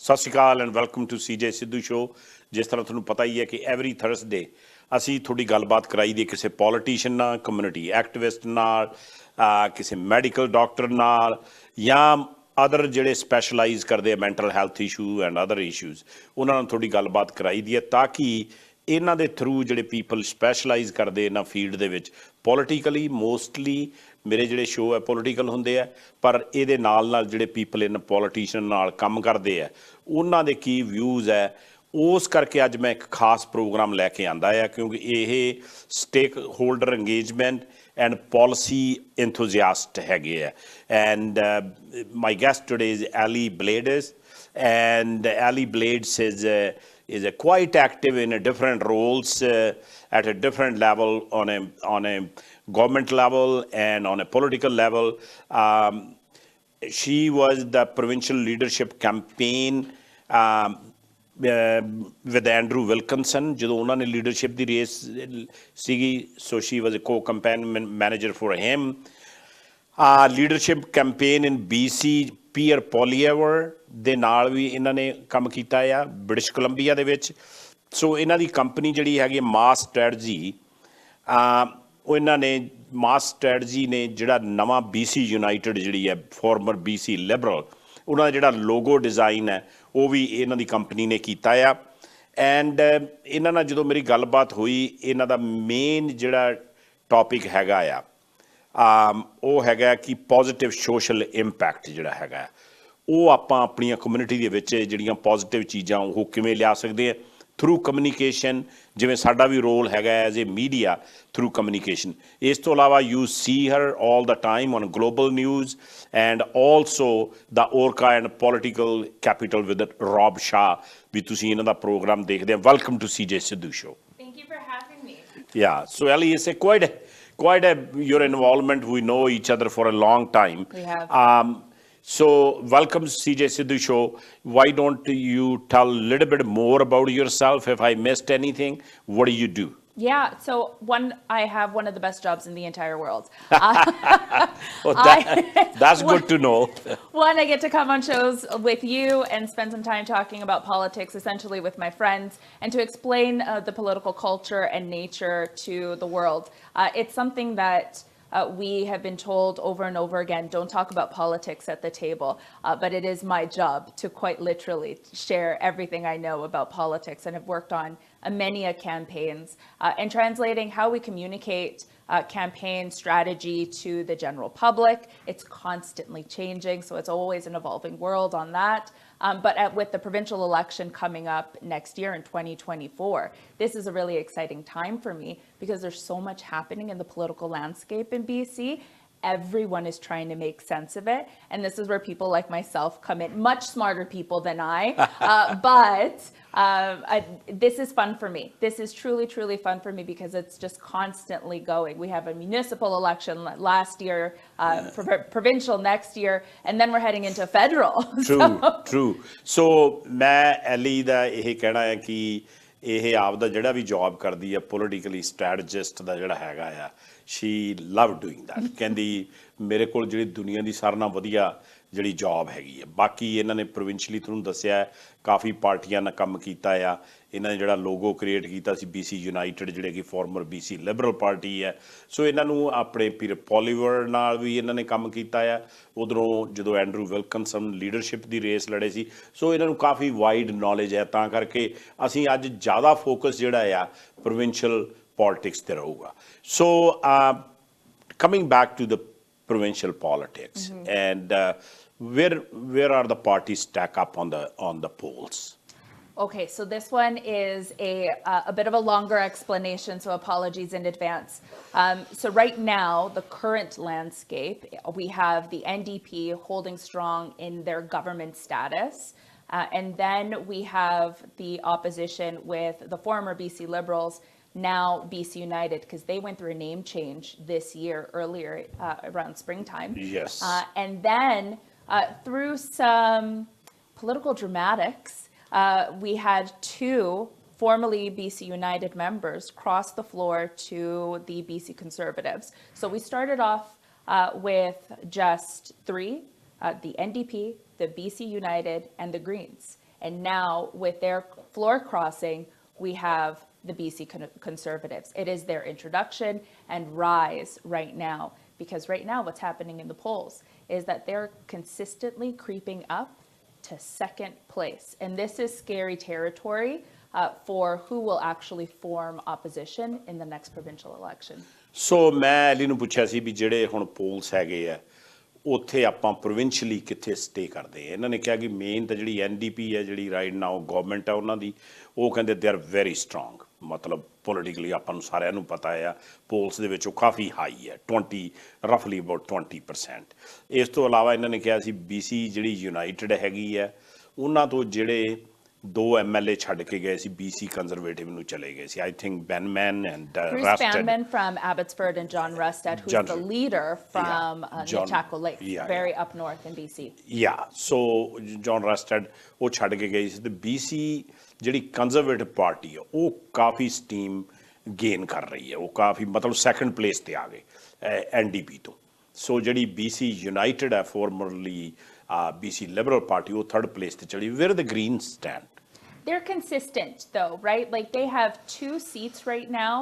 ਸਤਿ ਸ਼੍ਰੀ ਅਕਾਲ and welcome to CJ Sidhu show. ਜਿਸ ਤਰ੍ਹਾਂ ਤੁਹਾਨੂੰ ਪਤਾ ਹੀ ਹੈ ਕਿ ਐਵਰੀ ਥਰਸਡੇ ਅਸੀਂ ਥੋੜੀ ਗੱਲਬਾਤ ਕਰਾਈ ਦੀ ਕਿਸੇ ਪੋਲੀਟੀਸ਼ੀਅਨ ਨਾਲ, ਕਮਿਊਨਿਟੀ ਐਕਟਿਵਿਸਟ ਨਾਲ, ਕਿਸੇ ਮੈਡੀਕਲ ਡਾਕਟਰ ਨਾਲ ਜਾਂ ਅਦਰ ਜਿਹੜੇ ਸਪੈਸ਼ਲਾਈਜ਼ ਕਰਦੇ ਆ mental health issue and other issues, ਉਹਨਾਂ ਨਾਲ ਥੋੜੀ ਗੱਲਬਾਤ ਕਰਾਈ ਦੀ ਹੈ ਤਾਂ ਕਿ ਇਹਨਾਂ ਦੇ ਥਰੂ ਜਿਹੜੇ ਪੀਪਲ ਸਪੈਸ਼ਲਾਈਜ਼ ਕਰਦੇ ਇਹਨਾਂ ਫੀਲਡ ਦੇ ਵਿੱਚ ਪੋਲੀਟੀਕਲੀ ਮੋਸਟਲੀ ਮੇਰੇ ਜਿਹੜੇ ਸ਼ੋਅ ਹੈ ਪੋਲੀਟੀਕਲ ਹੁੰਦੇ ਆ, ਪਰ ਇਹਦੇ ਨਾਲ ਨਾਲ ਜਿਹੜੇ ਪੀਪਲ ਇਨ ਪੋਲੀਟੀਸ਼ੀਅਨ ਨਾਲ ਕੰਮ ਕਰਦੇ ਆ ਉਹਨਾਂ ਦੇ ਕੀ ਵਿਊਜ਼ ਹੈ, ਉਸ ਕਰਕੇ ਅੱਜ ਮੈਂ ਇੱਕ ਖਾਸ ਪ੍ਰੋਗਰਾਮ ਲੈ ਕੇ ਆਂਦਾ ਆ ਕਿਉਂਕਿ ਇਹ stake holder engagement and policy enthusiast ਹੈਗੇ ਆ and my guest today is Allie Blades and Allie Blades is quite active in different roles at a different level on a government level and on a political level. She was the provincial leadership campaign with Andrew Wilkinson ਜਦੋਂ ਉਹਨਾਂ ਨੇ leadership ਦੀ race ਸੀਗੀ, so she was a co-campaign manager for him. Leadership campaign in BC Pierre Poilievre ਦੇ ਨਾਲ ਵੀ ਇਹਨਾਂ ਨੇ ਕੰਮ ਕੀਤਾ ਆ ਬ੍ਰਿਟਿਸ਼ ਕੋਲੰਬੀਆ ਦੇ ਵਿੱਚ। ਸੋ ਇਹਨਾਂ ਦੀ ਕੰਪਨੀ ਜਿਹੜੀ ਹੈਗੀ ਮਾਸ ਸਟ੍ਰੈਟਜੀ, ਉਹ ਇਹਨਾਂ ਨੇ ਮਾਸ ਸਟ੍ਰੈਟਜੀ ਨੇ ਜਿਹੜਾ ਨਵਾਂ BC ਯੂਨਾਈਟਿਡ ਜਿਹੜੀ ਹੈ ਫਾਰਮਰ BC ਲਿਬਰਲ, ਉਹਨਾਂ ਦਾ ਜਿਹੜਾ ਲੋਗੋ ਡਿਜ਼ਾਈਨ ਹੈ ਉਹ ਵੀ ਇਹਨਾਂ ਦੀ ਕੰਪਨੀ ਨੇ ਕੀਤਾ ਆ। ਐਂਡ ਇਹਨਾਂ ਨਾਲ ਜਦੋਂ ਮੇਰੀ ਗੱਲਬਾਤ ਹੋਈ, ਇਹਨਾਂ ਦਾ ਮੇਨ ਜਿਹੜਾ ਟੌਪਿਕ ਹੈਗਾ ਆ ਉਹ ਹੈਗਾ ਕਿ ਪੋਜ਼ੀਟਿਵ ਸੋਸ਼ਲ ਇੰਪੈਕਟ ਜਿਹੜਾ ਹੈਗਾ ਉਹ ਆਪਾਂ ਆਪਣੀਆਂ ਕਮਿਊਨਿਟੀ ਦੇ ਵਿੱਚ ਜਿਹੜੀਆਂ ਪੋਜ਼ੀਟਿਵ ਚੀਜ਼ਾਂ ਉਹ ਕਿਵੇਂ ਲਿਆ ਸਕਦੇ ਆ ਥਰੂ ਕਮਿਊਨੀਕੇਸ਼ਨ, ਜਿਵੇਂ ਸਾਡਾ ਵੀ ਰੋਲ ਹੈਗਾ as a media through communication. ਇਸ ਤੋਂ ਇਲਾਵਾ you see her all the time on Global News and also the Orca and Political Capital with Rob Shaw, ਵੀ ਤੁਸੀਂ ਇਹਨਾਂ ਦਾ ਪ੍ਰੋਗਰਾਮ ਦੇਖਦੇ ਆ। Welcome to CJ Sidhu show. Thank you for having me. Yeah, so Ellie, it's quite your involvement. We know each other for a long time. We have. So welcome CJ Sidhu Show. Why don't you tell a little bit more about yourself? If I missed anything, what do you do? Yeah, so I have one of the best jobs in the entire world. That's good to know. One, I get to come on shows with you and spend some time talking about politics, essentially with my friends, and to explain the political culture and nature to the world. It's something that we have been told over and over again, don't talk about politics at the table, but it is my job to quite literally share everything I know about politics, and have worked on many campaigns and translating how we communicate campaign strategy to the general public. It's constantly changing, so it's always an evolving world on that. But with the provincial election coming up next year in 2024, this is a really exciting time for me because there's so much happening in the political landscape in BC. Everyone is trying to make sense of it. And this is where people like myself come in, much smarter people than I. This is fun for me. This is truly, truly fun for me because it's just constantly going. We have a municipal election last year, provincial next year, and then we're heading into federal. True. So ਮੈਂ ally ਦਾ ਇਹ ਕਹਿਣਾ ਹੈ ਕਿ ਇਹ ਆਪਦਾ ਜਿਹੜਾ ਵੀ job ਕਰਦੀ ਹੈ ਪੋਲੀਟੀਕਲੀ ਸਟ੍ਰੈਟਜਿਸਟ ਦਾ ਜਿਹੜਾ ਹੈਗਾ ਆ, she loved doing that. ਕਹਿੰਦੀ ਮੇਰੇ ਕੋਲ ਜਿਹੜੀ ਦੁਨੀਆ ਦੀ ਸਾਰਿਆਂ ਨਾਲੋਂ ਵਧੀਆ ਜਿਹੜੀ ਜੌਬ ਹੈਗੀ ਹੈ। ਬਾਕੀ ਇਹਨਾਂ ਨੇ ਪ੍ਰੋਵਿੰਸ਼ਲੀ ਤੁਹਾਨੂੰ ਦੱਸਿਆ ਕਾਫੀ ਪਾਰਟੀਆਂ ਨਾਲ ਕੰਮ ਕੀਤਾ ਆ। ਇਹਨਾਂ ਨੇ ਜਿਹੜਾ ਲੋਗੋ ਕ੍ਰੀਏਟ ਕੀਤਾ ਸੀ BC ਯੂਨਾਈਟਿਡ, ਜਿਹੜੇ ਕਿ ਫਾਰਮਰ BC ਲਿਬਰਲ ਪਾਰਟੀ ਹੈ। ਸੋ ਇਹਨਾਂ ਨੂੰ ਆਪਣੇ ਪੀਰ ਪੋਲੀਵਰ ਨਾਲ ਵੀ ਇਹਨਾਂ ਨੇ ਕੰਮ ਕੀਤਾ ਆ। ਉੱਧਰੋਂ ਜਦੋਂ ਐਂਡਰੂ ਵਿਲਕਨਸਨ ਲੀਡਰਸ਼ਿਪ ਦੀ ਰੇਸ ਲੜੇ ਸੀ, ਸੋ ਇਹਨਾਂ ਨੂੰ ਕਾਫੀ ਵਾਈਡ ਨੌਲੇਜ ਹੈ। ਤਾਂ ਕਰਕੇ ਅਸੀਂ ਅੱਜ ਜ਼ਿਆਦਾ ਫੋਕਸ ਜਿਹੜਾ ਆ ਪ੍ਰੋਵਿੰਸ਼ੀਅਲ politics ਤੇ ਰਹੂਗਾ। So coming back to the provincial politics, and where are the parties stack up on the polls? Okay, so this one is a bit of a longer explanation, so apologies in advance. So right now, the current landscape, we have the NDP holding strong in their government status. And then we have the opposition with the former BC Liberals, now BC United, because they went through a name change this year, earlier around springtime. Yes. And then through some political dramatics, we had two formerly BC United members cross the floor to the BC Conservatives. So we started off with just three, the NDP, the BC United, and the Greens. And now with their floor crossing, we have the BC Conservatives. It is their introduction and rise right now, because right now what's happening in the polls is that they're consistently creeping up to second place. And this is scary territory for who will actually form opposition in the next provincial election. ਸੋ ਮੈਂ ally ਨੂੰ ਪੁੱਛਿਆ ਸੀ ਵੀ ਜਿਹੜੇ ਹੁਣ polls ਹੈਗੇ ਆ ਉੱਥੇ ਆਪਾਂ ਪ੍ਰੋਵਿੰਸ਼ਲੀ ਕਿੱਥੇ ਸਟੇ ਕਰਦੇ ਆ। ਇਹਨਾਂ ਨੇ ਕਿਹਾ ਕਿ ਮੇਨ ਤਾਂ ਜਿਹੜੀ NDP ਹੈ, ਜਿਹੜੀ ਰਾਈਟ ਨਾਓ ਗਵਰਨਮੈਂਟ ਹੈ ਉਹਨਾਂ ਦੀ, ਉਹ ਕਹਿੰਦੇ ਦੇ ਆਰ ਵੈਰੀ ਸਟਰੋਂਗ। ਮਤਲਬ ਪੋਲੀਟੀਕਲੀ ਆਪਾਂ ਨੂੰ ਸਾਰਿਆਂ ਨੂੰ ਪਤਾ ਆ ਪੋਲਸ ਦੇ ਵਿੱਚ ਉਹ ਕਾਫੀ ਹਾਈ ਹੈ, 20 ਰਫਲੀ ਅਬਾਊਟ 20%। ਇਸ ਤੋਂ ਇਲਾਵਾ ਇਹਨਾਂ ਨੇ ਕਿਹਾ ਸੀ BC ਜਿਹੜੀ ਯੂਨਾਈਟਿਡ ਹੈਗੀ ਹੈ ਉਹਨਾਂ ਤੋਂ ਜਿਹੜੇ 2 MLA ਛੱਡ ਕੇ ਗਏ ਸੀ BC ਕੰਜ਼ਰਵੇਟਿਵ ਨੂੰ ਚਲੇ ਗਏ ਸੀ। I think Banman and Bruce Banman from Abbotsford and John Rustad, who's the leader from Nechako Lake, very up north in BC. Yeah, so John Rustad ਉਹ ਛੱਡ ਕੇ ਗਏ ਸੀ ਤੇ BC ਜਿਹੜੀ ਕੰਜ਼ਰਵੇਟਿਵ ਪਾਰਟੀ ਹੈ ਉਹ ਕਾਫੀ ਸਟੀਮ ਗੇਨ ਕਰ ਰਹੀ ਹੈ। ਉਹ ਕਾਫੀ ਮਤਲਬ ਸੈਕੰਡ ਪਲੇਸ ਤੇ ਆ ਗਏ NDP ਤੋਂ। ਸੋ ਜਿਹੜੀ BC ਯੂਨਾਈਟਿਡ ਹੈ ਫੋਰਮਰਲੀ BC ਲਿਬਰਲ ਪਾਰਟੀ ਉਹ ਥਰਡ ਪਲੇਸ ਤੇ ਚੜੀ। Where the Greens stand? They're consistent though, right? Like they have 2 seats right now,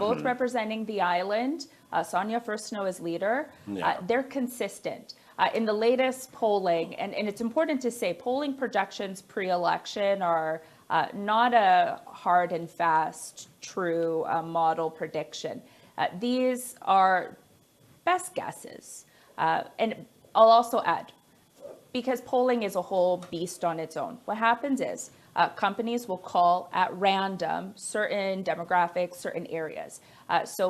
both representing the island. Sonia First Snow is leader. They're consistent. In the latest polling, and it's important to say, polling projections pre-election are not a hard and fast, true model prediction. These are best guesses. And I'll also add, because polling is a whole beast on its own, what happens is companies will call at random certain demographics, certain areas. So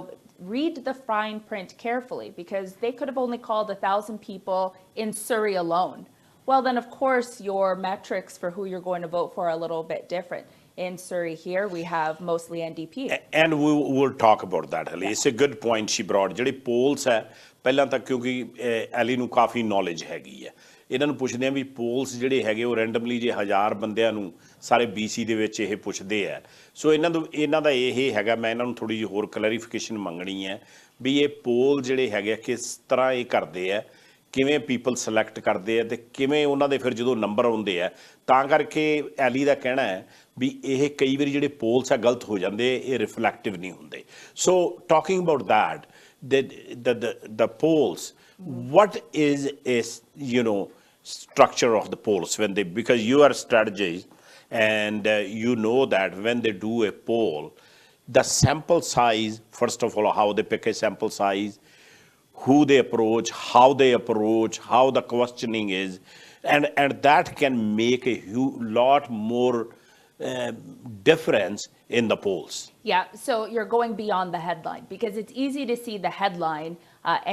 read the fine print carefully, because they could have only called 1,000 people in Surrey alone. Well, then, of course, your metrics for who you're going to vote for are a little bit different. In Surrey here, we have mostly NDP. And we'll talk about that, Allie. It's a good point she brought. ਜਿਹੜੇ polls ਹੈ ਪਹਿਲਾਂ ਤਾਂ ਕਿਉਂਕਿ ally ਨੂੰ ਕਾਫੀ knowledge ਹੈਗੀ ਹੈ, ਇਹਨਾਂ ਨੂੰ ਪੁੱਛਦੇ ਆ ਵੀ ਪੋਲਸ ਜਿਹੜੇ ਹੈਗੇ ਉਹ ਰੈਂਡਮਲੀ ਜੇ 1000 ਬੰਦਿਆਂ ਨੂੰ ਸਾਰੇ BC ਦੇ ਵਿੱਚ ਇਹ ਪੁੱਛਦੇ ਆ। ਸੋ ਇਹਨਾਂ ਦਾ ਇਹ ਹੈਗਾ, ਮੈਂ ਇਹਨਾਂ ਨੂੰ ਥੋੜੀ ਜਿਹੀ ਹੋਰ ਕਲੈਰੀਫਿਕੇਸ਼ਨ ਮੰਗਣੀ ਹੈ ਵੀ ਇਹ ਪੋਲ ਜਿਹੜੇ ਹੈਗੇ ਕਿਸ ਤਰ੍ਹਾਂ ਇਹ ਕਰਦੇ ਆ, ਕਿਵੇਂ ਪੀਪਲ ਸਿਲੈਕਟ ਕਰਦੇ ਆ ਤੇ ਕਿਵੇਂ ਉਹਨਾਂ ਦੇ ਫਿਰ ਜਦੋਂ ਨੰਬਰ ਆਉਂਦੇ ਆ। ਤਾਂ ਕਰਕੇ ਐਲੀ ਦਾ ਕਹਿਣਾ ਹੈ ਵੀ ਇਹ ਕਈ ਵਾਰੀ ਜਿਹੜੇ ਪੋਲਸ ਆ ਗਲਤ ਹੋ ਜਾਂਦੇ, ਇਹ ਰਿਫਲੈਕਟਿਵ ਨਹੀਂ ਹੁੰਦੇ। So talking about that, the polls, what is structure of the polls when they, because you are a strategist and you know that when they do a poll, the sample size, first of all, how they pick a sample size, who they approach, how the questioning is, and that can make a lot more difference in the polls. Yeah, so you're going beyond the headline, because it's easy to see the headline,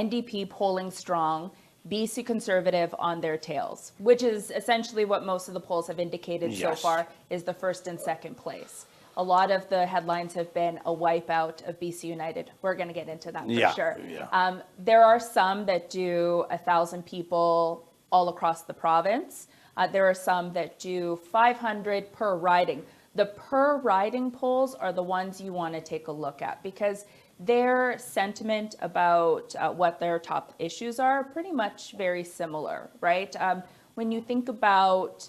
NDP polling strong, BC Conservative on their tails, which is essentially what most of the polls have indicated so far is the first and second place. A lot of the headlines have been a wipeout of BC United. We're going to get into that for sure. Yeah. There are some that do 1,000 people all across the province. There are some that do 500 per riding. The per riding polls are the ones you want to take a look at, because their sentiment about what their top issues are pretty much very similar, right? When you think about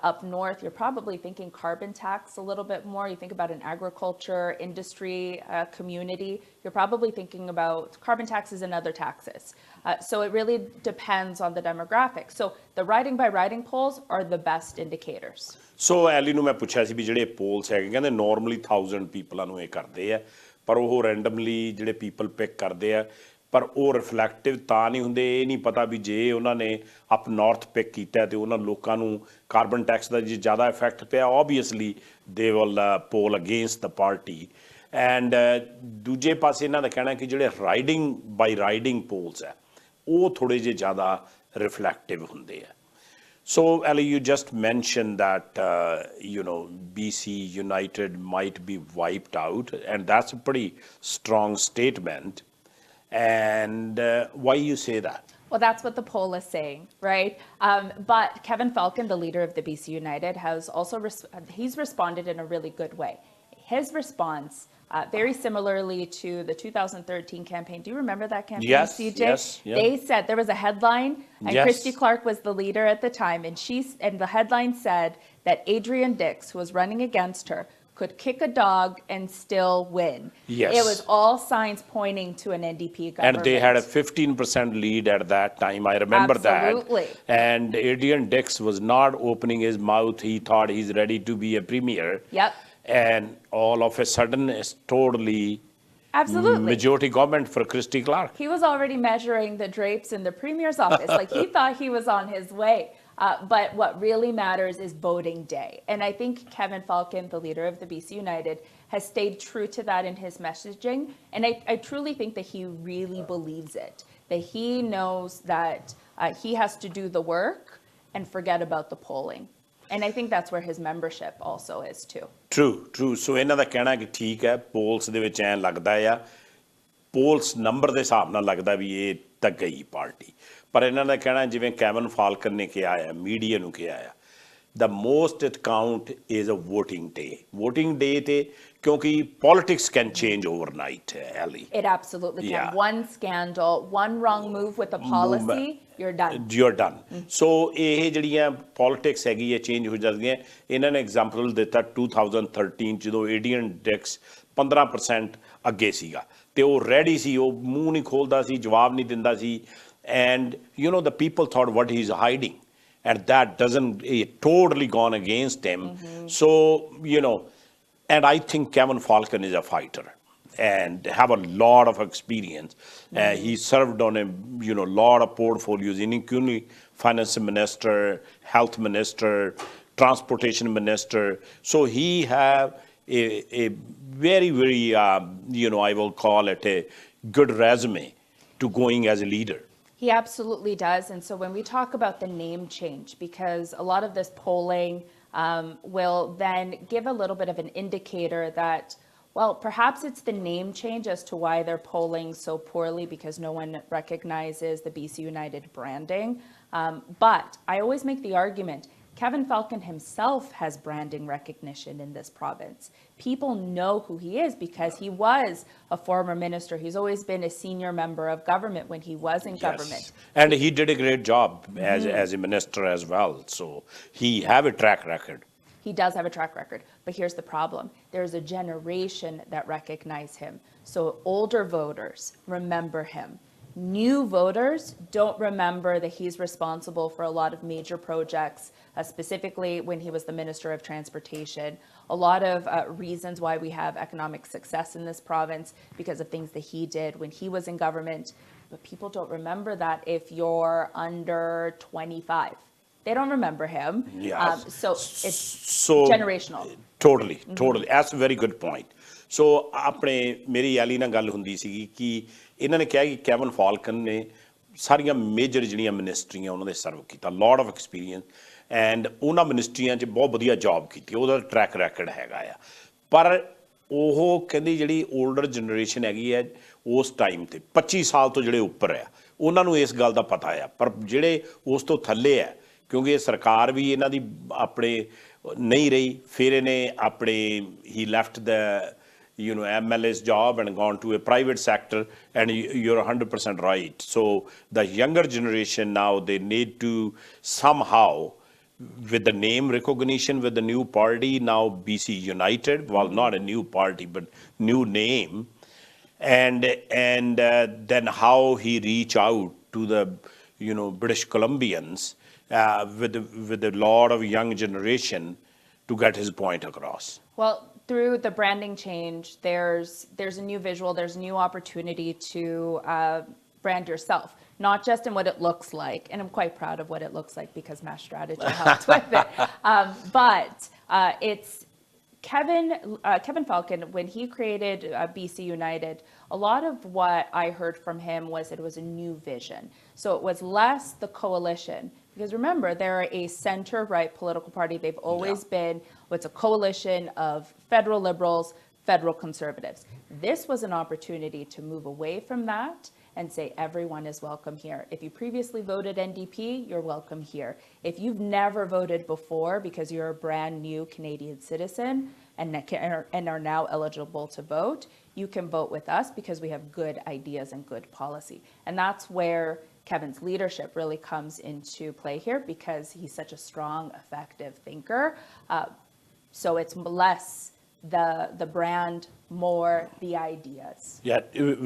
up north, you're probably thinking carbon tax a little bit more. You think about an agriculture industry community, you're probably thinking about carbon taxes and other taxes. So it really depends on the demographics. So the riding by riding polls are the best indicators. So Ellie ਨੂੰ ਮੈਂ ਪੁੱਛਿਆ ਸੀ ਵੀ ਜਿਹੜੇ polls ਹੈਗੇ ਕਹਿੰਦੇ normally 1000 ਪੀਪਲਾਂ ਨੂੰ ਇਹ ਕਰਦੇ ਆ, ਪਰ ਉਹ ਰੈਂਡਮਲੀ ਜਿਹੜੇ ਪੀਪਲ ਪਿਕ ਕਰਦੇ ਆ, ਪਰ ਉਹ ਰਿਫਲੈਕਟਿਵ ਤਾਂ ਨਹੀਂ ਹੁੰਦੇ। ਇਹ ਨਹੀਂ ਪਤਾ ਵੀ ਜੇ ਉਹਨਾਂ ਨੇ ਅਪ ਨਾਰਥ ਪਿਕ ਕੀਤਾ ਤੇ ਉਹਨਾਂ ਲੋਕਾਂ ਨੂੰ ਕਾਰਬਨ ਟੈਕਸ ਦਾ ਜੇ ਜ਼ਿਆਦਾ ਇਫੈਕਟ ਪਿਆ, obviously they will poll against the party. And ਦੂਜੇ ਪਾਸੇ ਇਹਨਾਂ ਦਾ ਕਹਿਣਾ ਕਿ ਜਿਹੜੇ ਰਾਈਡਿੰਗ ਬਾਈ ਰਾਈਡਿੰਗ ਪੋਲਸ ਹੈ ਉਹ ਥੋੜ੍ਹੇ ਜਿਹੇ ਜ਼ਿਆਦਾ ਰਿਫਲੈਕਟਿਵ ਹੁੰਦੇ ਆ। So, Allie, you just mentioned that, BC United might be wiped out, and that's a pretty strong statement. And why you say that? Well, that's what the poll is saying, right? But Kevin Falcon, the leader of the BC United, has also he's responded in a really good way. his response, very similarly to the 2013 campaign. Do you remember that campaign, Yes, CJ? yes, yeah. They said there was a headline, and Yes. Christy Clark was the leader at the time, and the headline said that Adrian Dix, who was running against her, could kick a dog and still win. Yes. It was all signs pointing to an NDP government. And they had a 15% lead at that time. I remember Absolutely. that. And Adrian Dix was not opening his mouth. He thought he's ready to be a premier. Yep. And all of a sudden, it's totally Absolutely. majority government for Christy Clark. He was already measuring the drapes in the premier's office. Like he thought he was on his way. But what really matters is voting day. And I think Kevin Falcon, the leader of the BC United, has stayed true to that in his messaging. And I truly think that he really believes it, that he knows that he has to do the work and forget about the polling. And I think that's where his membership also is too. True. So ਇਹਨਾਂ ਦਾ ਕਹਿਣਾ ਕਿ ਠੀਕ ਹੈ, polls ਦੇ ਵਿੱਚ ਐਂ ਲੱਗਦਾ ਆ, ਪੋਲਸ ਨੰਬਰ ਦੇ ਹਿਸਾਬ ਨਾਲ ਲੱਗਦਾ ਵੀ ਇਹ ਤਾਂ ਗਈ ਪਾਰਟੀ। ਪਰ ਇਹਨਾਂ ਦਾ ਕਹਿਣਾ ਜਿਵੇਂ ਕੈਵਨ ਫਾਲਕਨ ਨੇ ਕਿਹਾ ਆ, ਮੀਡੀਆ ਨੂੰ ਕਿਹਾ ਆ, the most it count is a voting day. Voting day ਤੇ ਕਿਉਂਕਿ politics can change overnight, Allie. It absolutely can. Yeah. One scandal, one wrong move with a policy, you're done. You're done. So ਇਹ ਜਿਹੜੀਆਂ politics ਹੈਗੀ ਹੈ change ਹੋ ਜਾਂਦੀਆਂ। ਇਹਨਾਂ ਨੇ example ਦਿੱਤਾ 2013 ਜਦੋਂ Adrian Dix 15% ਅੱਗੇ ਸੀਗਾ ਤੇ ਉਹ ready ਸੀ, ਉਹ ਮੂੰਹ ਨਹੀਂ ਖੋਲਦਾ ਸੀ, ਜਵਾਬ ਨਹੀਂ ਦਿੰਦਾ ਸੀ, and the people thought what he's hiding, and that it totally gone against him. So and I think Kevin Falcon is a fighter and have a lot of experience. He served on a lot of portfolios, including finance minister, health minister, transportation minister. So he have a very, very I will call it a good resume to going as a leader. He absolutely does. And so when we talk about the name change, because a lot of this polling will then give a little bit of an indicator that, well, perhaps it's the name change as to why they're polling so poorly, because no one recognizes the BC United branding. But I always make the argument, Kevin Falcon himself has branding recognition in this province. People know who he is because he was a former minister. He's always been a senior member of government when he was in government. And he did a great job as a minister as well. So he have a track record. He does have a track record. But here's the problem. There's a generation that recognize him. So older voters remember him. New voters don't remember that he's responsible for a lot of major projects, specifically when he was the Minister of Transportation. A lot of reasons why we have economic success in this province because of things that he did when he was in government. But people don't remember that if you're under 25. They don't remember him. Yes. So it's generational. Totally. That's a very good point. So ਆਪਣੇ ਮੇਰੀ ally ਨਾਲ ਗੱਲ ਹੁੰਦੀ ਸੀਗੀ ਕਿ ਇਹਨਾਂ ਨੇ ਕਿਹਾ ਕਿ ਕੈਵਨ ਫਾਲਕਨ ਨੇ ਸਾਰੀਆਂ ਮੇਜਰ ਜਿਹੜੀਆਂ ਮਿਨਿਸਟਰੀਆਂ ਉਹਨਾਂ ਦੇ ਸਰਵ ਕੀਤਾ, ਲੋਟ ਆਫ ਐਕਸਪੀਰੀਅੰਸ, ਐਂਡ ਉਹਨਾਂ ਮਿਨਿਸਟਰੀਆਂ 'ਚ ਬਹੁਤ ਵਧੀਆ ਜੌਬ ਕੀਤੀ, ਉਹਦਾ ਟਰੈਕ ਰੈਕਡ ਹੈਗਾ ਆ। ਪਰ ਉਹ ਕਹਿੰਦੀ ਜਿਹੜੀ ਓਲਡਰ ਜਨਰੇਸ਼ਨ ਹੈਗੀ ਹੈ ਉਸ ਟਾਈਮ 'ਤੇ 25 ਸਾਲ ਤੋਂ ਜਿਹੜੇ ਉੱਪਰ ਆ ਉਹਨਾਂ ਨੂੰ ਇਸ ਗੱਲ ਦਾ ਪਤਾ ਆ, ਪਰ ਜਿਹੜੇ ਉਸ ਤੋਂ ਥੱਲੇ ਆ ਕਿਉਂਕਿ ਇਹ ਸਰਕਾਰ ਵੀ ਇਹਨਾਂ ਦੀ ਆਪਣੇ ਨਹੀਂ ਰਹੀ, ਫਿਰ ਇਹਨੇ ਆਪਣੇ ਹੀ left the MLA's job and gone to a private sector, and you're 100% right. So the younger generation now, they need to somehow, with the name recognition, with the new party now, BC United, well, not a new party, but new name, and then how he reach out to the British Columbians with a lot of young generation to get his point across. Well, through the branding change, there's a new visual, there's a new opportunity to brand yourself, not just in what it looks like, and I'm quite proud of what it looks like because Mass Strategy helped with it, but it's Kevin Falcon, when he created BC United, a lot of what I heard from him was it was a new vision. So it was less the coalition, because remember, they're a center-right political party. They've always been what's a coalition of federal liberals, federal conservatives. This was an opportunity to move away from that and say everyone is welcome here. If you previously voted NDP, you're welcome here. If you've never voted before because you're a brand new Canadian citizen, and are now eligible to vote, you can vote with us because we have good ideas and good policy. And that's where Kevin's leadership really comes into play here, because he's such a strong, effective thinker. So it's less the brand, more the ideas. Yeah,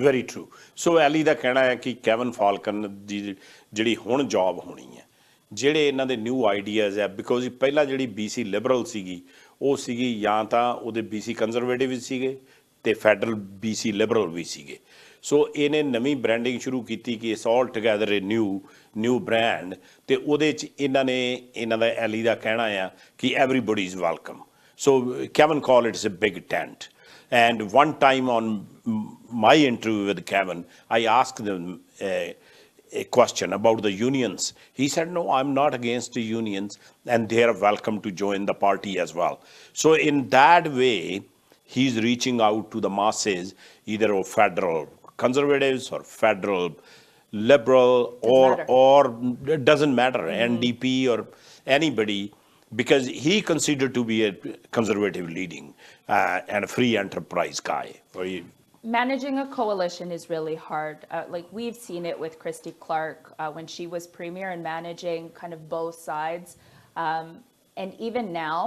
very true. So Allie ਦਾ ਕਹਿਣਾ ਹੈ ਕਿ cabin Falcon ਦੀ ਜਿਹੜੀ ਹੁਣ job ਹੋਣੀ ਹੈ, ਜਿਹੜੇ ਇਹਨਾਂ ਦੇ ਨਿਊ ਆਈਡੀਆਜ਼ ਹੈ, ਬਿਕੋਜ਼ ਪਹਿਲਾਂ ਜਿਹੜੀ BC ਲਿਬਰਲ ਸੀਗੀ ਉਹ ਸੀਗੀ ਜਾਂ ਤਾਂ ਉਹਦੇ BC ਕੰਜ਼ਰਵੇਟਿਵ ਵੀ ਸੀਗੇ ਤੇ ਫੈਡਰਲ BC ਲਿਬਰਲ ਵੀ ਸੀਗੇ। ਸੋ ਇਹਨੇ ਨਵੀਂ ਬ੍ਰਾਂਡਿੰਗ ਸ਼ੁਰੂ ਕੀਤੀ ਕਿ it's all together A new brand, ਤੇ ਉਹਦੇ 'ਚ ਇਹਨਾਂ ਦਾ ਐਲੀ ਦਾ ਕਹਿਣਾ ਆ ਕਿ everybody is welcome. So Kevin called it a big tent. And one time on my interview with Kevin, I asked him a question about the unions. He said, no, I'm not against the unions, and they are welcome to join the party as well. So in that way, he's reaching out to the masses, either of federal conservatives or federal liberal, or it doesn't matter, NDP or anybody, because he considered to be a conservative leading and a free enterprise guy. Managing a coalition is really hard. Like we've seen it with Christy Clark when she was premier, and managing kind of both sides. And even now,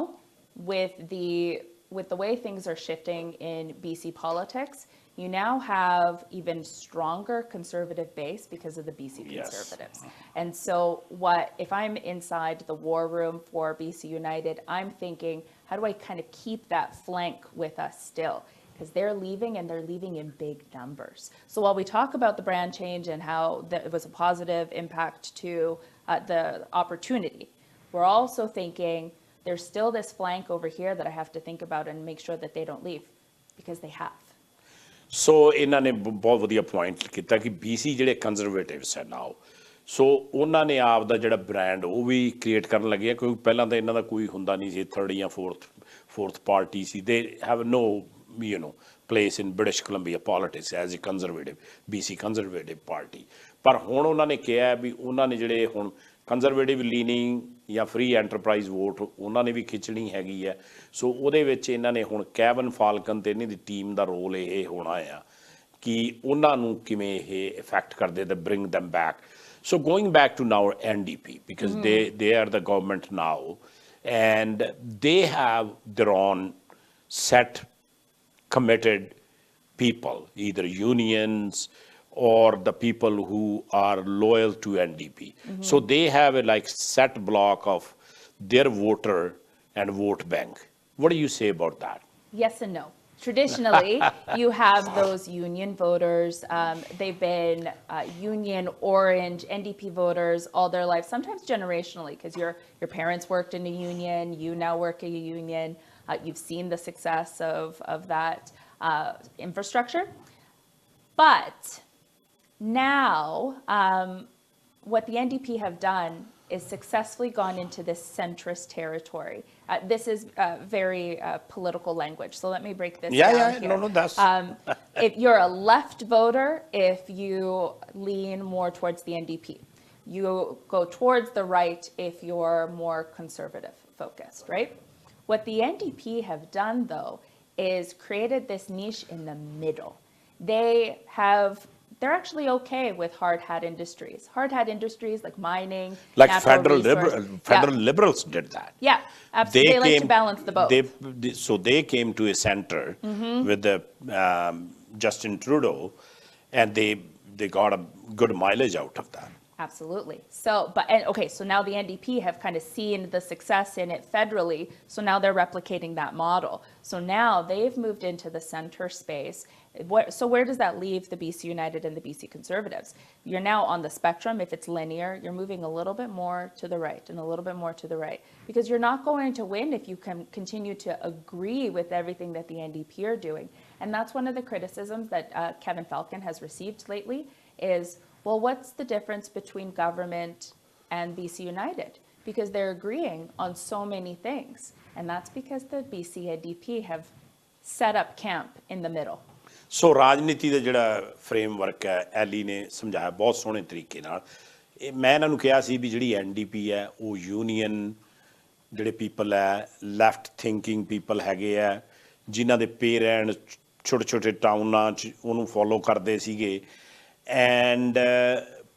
with the way things are shifting in BC politics, you now have even stronger conservative base because of the BC Conservatives. And so if I'm inside the war room for BC United, I'm thinking, how do I kind of keep that flank with us still? Because they're leaving, and they're leaving in big numbers. So while we talk about the brand change and how it was a positive impact to the opportunity, we're also thinking there's still this flank over here that I have to think about and make sure that they don't leave, because they have. ਸੋ ਇਹਨਾਂ ਨੇ ਬਹੁਤ ਵਧੀਆ point ਕੀਤਾ ਕਿ BC ਜਿਹੜੇ Conservatives ਹੈ ਨਾਓ, ਸੋ ਉਹਨਾਂ ਨੇ ਆਪ ਦਾ ਜਿਹੜਾ ਬ੍ਰਾਂਡ ਉਹ ਵੀ ਕ੍ਰੀਏਟ ਕਰਨ ਲੱਗੇ, ਕਿਉਂਕਿ ਪਹਿਲਾਂ ਤਾਂ ਇਹਨਾਂ ਦਾ ਕੋਈ ਹੁੰਦਾ ਨਹੀਂ ਸੀ, ਥਰਡ ਜਾਂ ਫੋਰਥ ਪਾਰਟੀ ਸੀ। They have no place in British Columbia politics as a conservative, BC conservative party. ਪਰ ਹੁਣ ਉਹਨਾਂ ਨੇ ਕਿਹਾ ਵੀ ਉਹਨਾਂ ਨੇ ਜਿਹੜੇ ਹੁਣ ਕੰਜ਼ਰਵੇਟਿਵ ਲੀਨਿੰਗ ਜਾਂ ਫਰੀ ਐਂਟਰਪਰਾਈਜ਼ ਵੋਟ ਉਹਨਾਂ ਨੇ ਵੀ ਖਿੱਚਣੀ ਹੈਗੀ ਹੈ। ਸੋ ਉਹਦੇ ਵਿੱਚ ਇਹਨਾਂ ਨੇ ਹੁਣ ਕੈਵਨ ਫਾਲਕਨ ਤੇ ਇਹਨਾਂ ਦੀ ਟੀਮ ਦਾ ਰੋਲ ਇਹ ਹੋਣਾ ਆ ਕਿ ਉਹਨਾਂ ਨੂੰ ਕਿਵੇਂ ਇਹ ਇਫੈਕਟ ਕਰਦੇ ਤੇ bring them back. So going back to now NDP, because they are the government now, and they have their own set committed people, either unions or the people who are loyal to NDP. So they have a set block of their voter and vote bank. What do you say about that? Yes and no. Traditionally, you have those union voters. They've been union, orange, NDP voters all their life, sometimes generationally, because your parents worked in a union, you now work in a union. You've seen the success of that infrastructure. But now, what the NDP have done is successfully gone into this centrist territory. This is very political language, so let me break this down here. No, that's... if you're a left voter, if you lean more towards the NDP, you go towards the right if you're more conservative focused, right? What the NDP have done, though, is created this niche in the middle. They're actually okay with hard hat industries. Hard hat industries like mining, like federal liberals did that. Yeah, absolutely. They like to balance the both. So they came to a center with the Justin Trudeau, and they got a good mileage out of that. Absolutely. So now the NDP have kind of seen the success in it federally, so now they're replicating that model. So now they've moved into the center space. So where does that leave the BC United and the BC Conservatives? You're now on the spectrum. If it's linear, you're moving a little bit more to the right and a little bit more to the right, because you're not going to win if you can continue to agree with everything that the NDP are doing. And that's one of the criticisms that Kevin Falcon has received lately is, well, what's the difference between government and BC United? Because they're agreeing on so many things. And that's because the BC NDP have set up camp in the middle. ਸੋ ਰਾਜਨੀਤੀ ਦਾ ਜਿਹੜਾ framework ਹੈ ally ਨੇ ਸਮਝਾਇਆ ਬਹੁਤ ਸੋਹਣੇ ਤਰੀਕੇ ਨਾਲ। ਮੈਂ ਇਹਨਾਂ ਨੂੰ ਕਿਹਾ ਸੀ ਵੀ ਜਿਹੜੀ NDP ਹੈ ਉਹ ਯੂਨੀਅਨ ਜਿਹੜੇ ਪੀਪਲ ਹੈ, ਲੈਫਟ ਥਿੰਕਿੰਗ ਪੀਪਲ ਹੈਗੇ ਆ, ਜਿਨ੍ਹਾਂ ਦੇ ਪੇਰੈਂਟਸ ਛੋਟੇ ਛੋਟੇ ਟਾਊਨਾਂ 'ਚ ਉਹਨੂੰ ਫੋਲੋ ਕਰਦੇ ਸੀਗੇ ਐਂਡ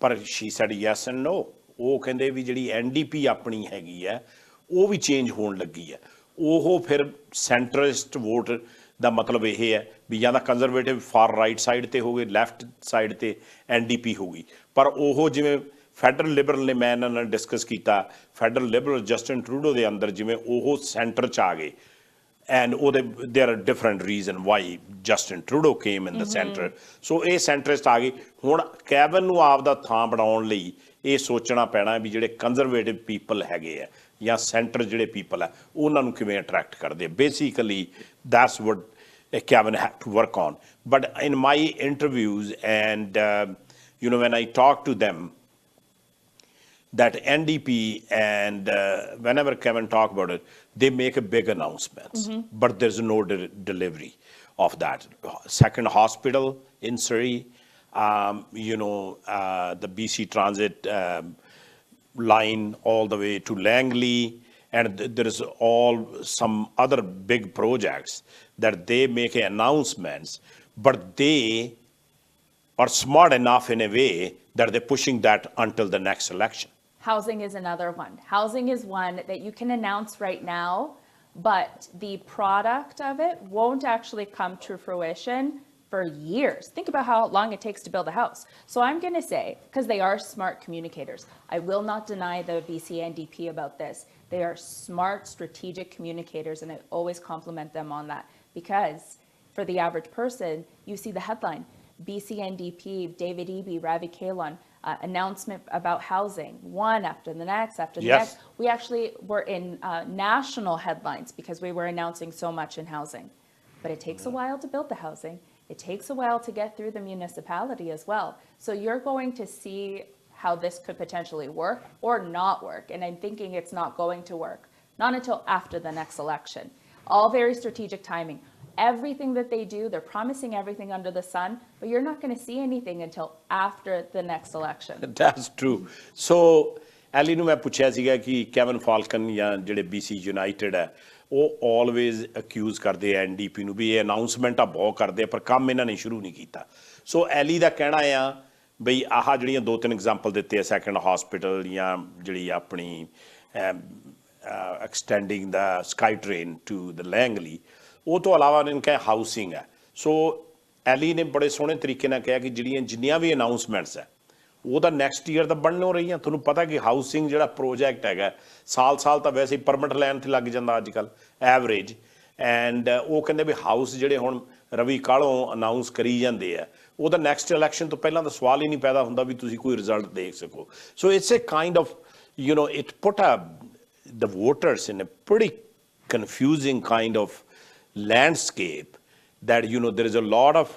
ਪਰ she said yes and no. ਉਹ ਕਹਿੰਦੇ ਵੀ ਜਿਹੜੀ NDP ਆਪਣੀ ਹੈਗੀ ਹੈ ਉਹ ਵੀ ਚੇਂਜ ਹੋਣ ਲੱਗੀ ਹੈ। ਉਹ ਫਿਰ ਸੈਂਟਰਿਸਟ ਵੋਟ ਦਾ ਮਤਲਬ ਇਹ ਹੈ ਵੀ ਜਾਂ ਤਾਂ ਕੰਜ਼ਰਵੇਟਿਵ ਫਾਰ ਰਾਈਟ ਸਾਈਡ 'ਤੇ ਹੋ ਗਏ, ਲੈਫਟ ਸਾਈਡ 'ਤੇ NDP ਹੋ ਗਈ। ਪਰ ਉਹ ਜਿਵੇਂ ਫੈਡਰਲ ਲਿਬਰਲ ਨੇ, ਮੈਂ ਇਹਨਾਂ ਨਾਲ ਡਿਸਕਸ ਕੀਤਾ, ਫੈਡਰਲ ਲਿਬਰਲ ਜਸਟਿਨ ਟਰੂਡੋ ਦੇ ਅੰਦਰ ਜਿਵੇਂ ਉਹ ਸੈਂਟਰ 'ਚ ਆ ਗਏ ਐਂਡ ਉਹਦੇ there are different reason why Justin Trudeau came in the centre. So ਇਹ ਸੈਂਟਰਿਸਟ ਆ ਗਈ। ਹੁਣ ਕੈਬਨ ਨੂੰ ਆਪਦਾ ਥਾਂ ਬਣਾਉਣ ਲਈ ਇਹ ਸੋਚਣਾ ਪੈਣਾ ਵੀ ਜਿਹੜੇ ਕੰਜ਼ਰਵੇਟਿਵ ਪੀਪਲ ਹੈਗੇ ਆ ਜਾਂ ਸੈਂਟਰ ਜਿਹੜੇ ਪੀਪਲ ਆ ਉਹਨਾਂ ਨੂੰ ਕਿਵੇਂ ਅਟਰੈਕਟ ਕਰਦੇ ਆ। Basically that's what Kevin had to work on. But in my interviews and when I talk to them, that NDP and whenever Kevin talk about it, they make a big announcements, but there's no delivery of that. Second hospital in Surrey, the BC Transit line all the way to Langley, and there is all some other big projects that they make announcements, but they are smart enough in a way that they're pushing that until the next election. Housing is another one. Housing is one that you can announce right now, but the product of it won't actually come to fruition for years. Think about how long it takes to build a house. So I'm going to say, because they are smart communicators, I will not deny the BC NDP about this. They are smart, strategic communicators, and I always compliment them on that. Because for the average person, you see the headline, BC NDP, David Eby, Ravi Kahlon, announcement about housing, one after the next, next. We actually were in national headlines because we were announcing so much in housing. But it takes a while to build the housing. It takes a while to get through the municipality as well. So you're going to see how this could potentially work or not work. And I'm thinking it's not going to work, not until after the next election. All very strategic timing. Everything that they do, they're promising everything under the sun, but you're not going to see anything until after the next election. That's true. So, Allie ਨੂੰ ਮੈਂ ਪੁੱਛਿਆ ਸੀਗਾ ਕਿ cabin Falcon ਜਾਂ ਜਿਹੜੇ BC United ਹੈ ਉਹ always accused ਕਰਦੇ ਆ NDP ਨੂੰ ਵੀ ਇਹ ਅਨਾਊਂਸਮੈਂਟਾਂ ਬਹੁਤ ਕਰਦੇ ਆ ਪਰ ਕੰਮ ਇਹਨਾਂ ਨੇ ਸ਼ੁਰੂ ਨਹੀਂ ਕੀਤਾ। ਸੋ ਐਲੀ ਦਾ ਕਹਿਣਾ ਆ ਬਈ ਆਹ ਜਿਹੜੀਆਂ ਦੋ ਤਿੰਨ ਐਗਜ਼ਾਮਪਲ ਦਿੱਤੇ ਆ, ਸੈਕੰਡ ਹਸਪੀਟਲ ਜਾਂ ਜਿਹੜੀ ਆਪਣੀ ਐਕਸਟੈਂਡਿੰਗ ਦਾ sky train to the Langley, ਉਹ ਤੋਂ ਇਲਾਵਾ ਇਹਨਾਂ ਕਿਹਾ ਹਾਊਸਿੰਗ ਹੈ। ਸੋ ਐਲੀ ਨੇ ਬੜੇ ਸੋਹਣੇ ਤਰੀਕੇ ਨਾਲ ਕਿਹਾ ਕਿ ਜਿਹੜੀਆਂ ਜਿੰਨੀਆਂ ਵੀ ਅਨਾਊਂਸਮੈਂਟਸ ਹੈ ਉਹ ਤਾਂ ਨੈਕਸਟ ਈਅਰ ਤਾਂ ਬਣਨੋਂ ਰਹੀਆਂ। ਤੁਹਾਨੂੰ ਪਤਾ ਕਿ ਹਾਊਸਿੰਗ ਜਿਹੜਾ ਪ੍ਰੋਜੈਕਟ ਹੈਗਾ ਸਾਲ ਤਾਂ ਵੈਸੇ ਹੀ ਪਰਮਿਟ ਲੈਣ 'ਤੇ ਲੱਗ ਜਾਂਦਾ ਅੱਜ ਕੱਲ੍ਹ ਐਵਰੇਜ। ਐਂਡ ਉਹ ਕਹਿੰਦੇ ਵੀ ਹਾਊਸ ਜਿਹੜੇ ਹੁਣ ਰਵੀ ਕਾਲੋਂ ਅਨਾਊਂਸ ਕਰੀ ਜਾਂਦੇ ਆ ਉਹਦਾ ਨੈਕਸਟ ਇਲੈਕਸ਼ਨ ਤੋਂ ਪਹਿਲਾਂ ਤਾਂ ਸਵਾਲ ਹੀ ਨਹੀਂ ਪੈਦਾ ਹੁੰਦਾ ਵੀ ਤੁਸੀਂ ਕੋਈ ਰਿਜ਼ਲਟ ਦੇਖ ਸਕੋ। So it's A kind of it put the voters in a pretty confusing kind of landscape that there is a lot of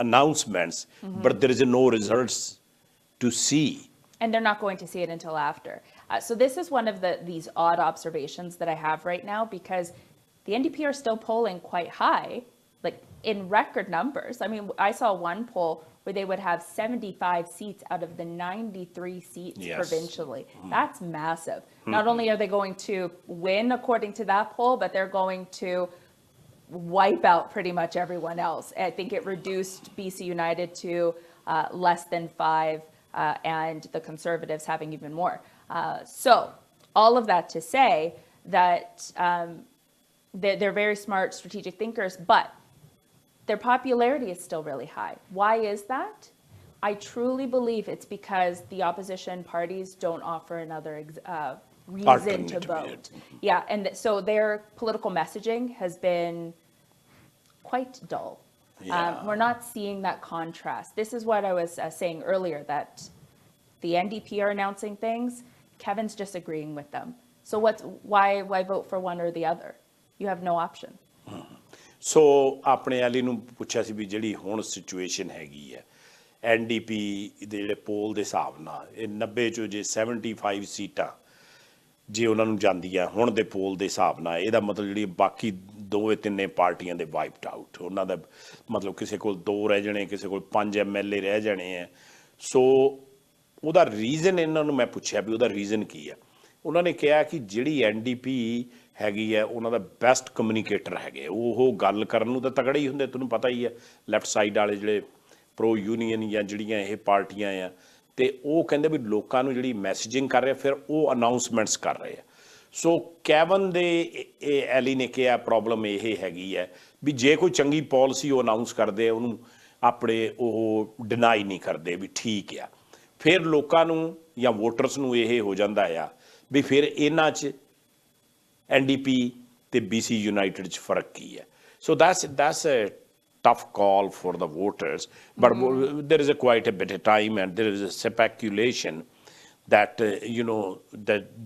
announcements, but there is no results to see. And they're not going to see it until after. So this is one of these odd observations that I have right now, because the NDP are still polling quite high, like in record numbers. I mean, I saw one poll where they would have 75 seats out of the 93 seats provincially. That's massive. Not only are they going to win according to that poll, but they're going to wipe out pretty much everyone else. I think it reduced BC United to less than 5, and the Conservatives having even more. So all of that to say that they're very smart, strategic thinkers, but their popularity is still really high. Why is that? I truly believe it's because the opposition parties don't offer another reason to vote. Yeah, and so their political messaging has been quite dull. We're not seeing that contrast. This is what I was saying earlier, that the NDP are announcing things, Kevin's just agreeing with them. So why vote for one or the other? You have no option. ਸੋ ਆਪਣੇ ally ਨੂੰ ਪੁੱਛਿਆ ਸੀ ਵੀ ਜਿਹੜੀ ਹੁਣ situation ਹੈਗੀ ਹੈ NDP ਦੇ ਜਿਹੜੇ ਪੋਲ ਦੇ ਹਿਸਾਬ ਨਾਲ ਇਹ 90 ਚੋਂ ਜੇ 75 ਸੀਟਾਂ ਜੇ ਉਹਨਾਂ ਨੂੰ ਜਾਂਦੀਆਂ ਹੁਣ ਦੇ ਪੋਲ ਦੇ ਹਿਸਾਬ ਨਾਲ, ਇਹਦਾ ਮਤਲਬ ਜਿਹੜੀ ਬਾਕੀ ਦੋਵੇਂ ਤਿੰਨੇ ਪਾਰਟੀਆਂ ਦੇ ਵਾਈਪਡ ਆਊਟ, ਉਹਨਾਂ ਦਾ ਮਤਲਬ ਕਿਸੇ ਕੋਲ 2 ਰਹਿ ਜਾਣੇ, ਕਿਸੇ ਕੋਲ 5 MLA ਰਹਿ ਜਾਣੇ ਹੈ। ਸੋ ਉਹਦਾ ਰੀਜ਼ਨ ਇਹਨਾਂ ਨੂੰ ਮੈਂ ਪੁੱਛਿਆ ਵੀ ਉਹਦਾ ਰੀਜ਼ਨ ਕੀ ਹੈ। ਉਹਨਾਂ ਨੇ ਕਿਹਾ ਕਿ ਜਿਹੜੀ NDP ਹੈਗੀ ਹੈ ਉਹਨਾਂ ਦਾ ਬੈਸਟ ਕਮਿਊਨੀਕੇਟਰ ਹੈਗੇ, ਉਹ ਗੱਲ ਕਰਨ ਨੂੰ ਤਾਂ ਤਗੜੇ ਹੀ ਹੁੰਦੇ, ਤੁਹਾਨੂੰ ਪਤਾ ਹੀ ਹੈ ਲੈਫਟ ਸਾਈਡ ਵਾਲੇ ਜਿਹੜੇ ਪ੍ਰੋ ਯੂਨੀਅਨ ਜਾਂ ਜਿਹੜੀਆਂ ਇਹ ਪਾਰਟੀਆਂ ਆ, ਤੇ ਉਹ ਕਹਿੰਦੇ ਵੀ ਲੋਕਾਂ ਨੂੰ ਜਿਹੜੀ ਮੈਸੇਜਿੰਗ ਕਰ ਰਹੇ ਫਿਰ ਉਹ ਅਨਾਊਂਸਮੈਂਟਸ ਕਰ ਰਹੇ ਆ। ਸੋ ਕੈਵਨ ਦੇ ਐਲੀ ਨੇ ਕਿਹਾ ਪ੍ਰੋਬਲਮ ਇਹ ਹੈਗੀ ਹੈ ਵੀ ਜੇ ਕੋਈ ਚੰਗੀ ਪਾਲਿਸੀ ਉਹ ਅਨਾਊਂਸ ਕਰਦੇ ਆ ਉਹਨੂੰ ਆਪਣੇ ਉਹ ਡਿਨਾਈ ਨਹੀਂ ਕਰਦੇ ਵੀ ਠੀਕ ਆ, ਫਿਰ ਲੋਕਾਂ ਨੂੰ ਜਾਂ ਵੋਟਰਸ ਨੂੰ ਇਹ ਹੋ ਜਾਂਦਾ ਆ ਵੀ ਫਿਰ ਇਹਨਾਂ 'ਚ NDP ਤੇ BC ਯੂਨਾਈਟਿਡ 'ਚ ਫਰਕ ਕੀ ਹੈ। ਸੋ that's a tough call for the voters, but there is quite a bit of time and there is a speculation that the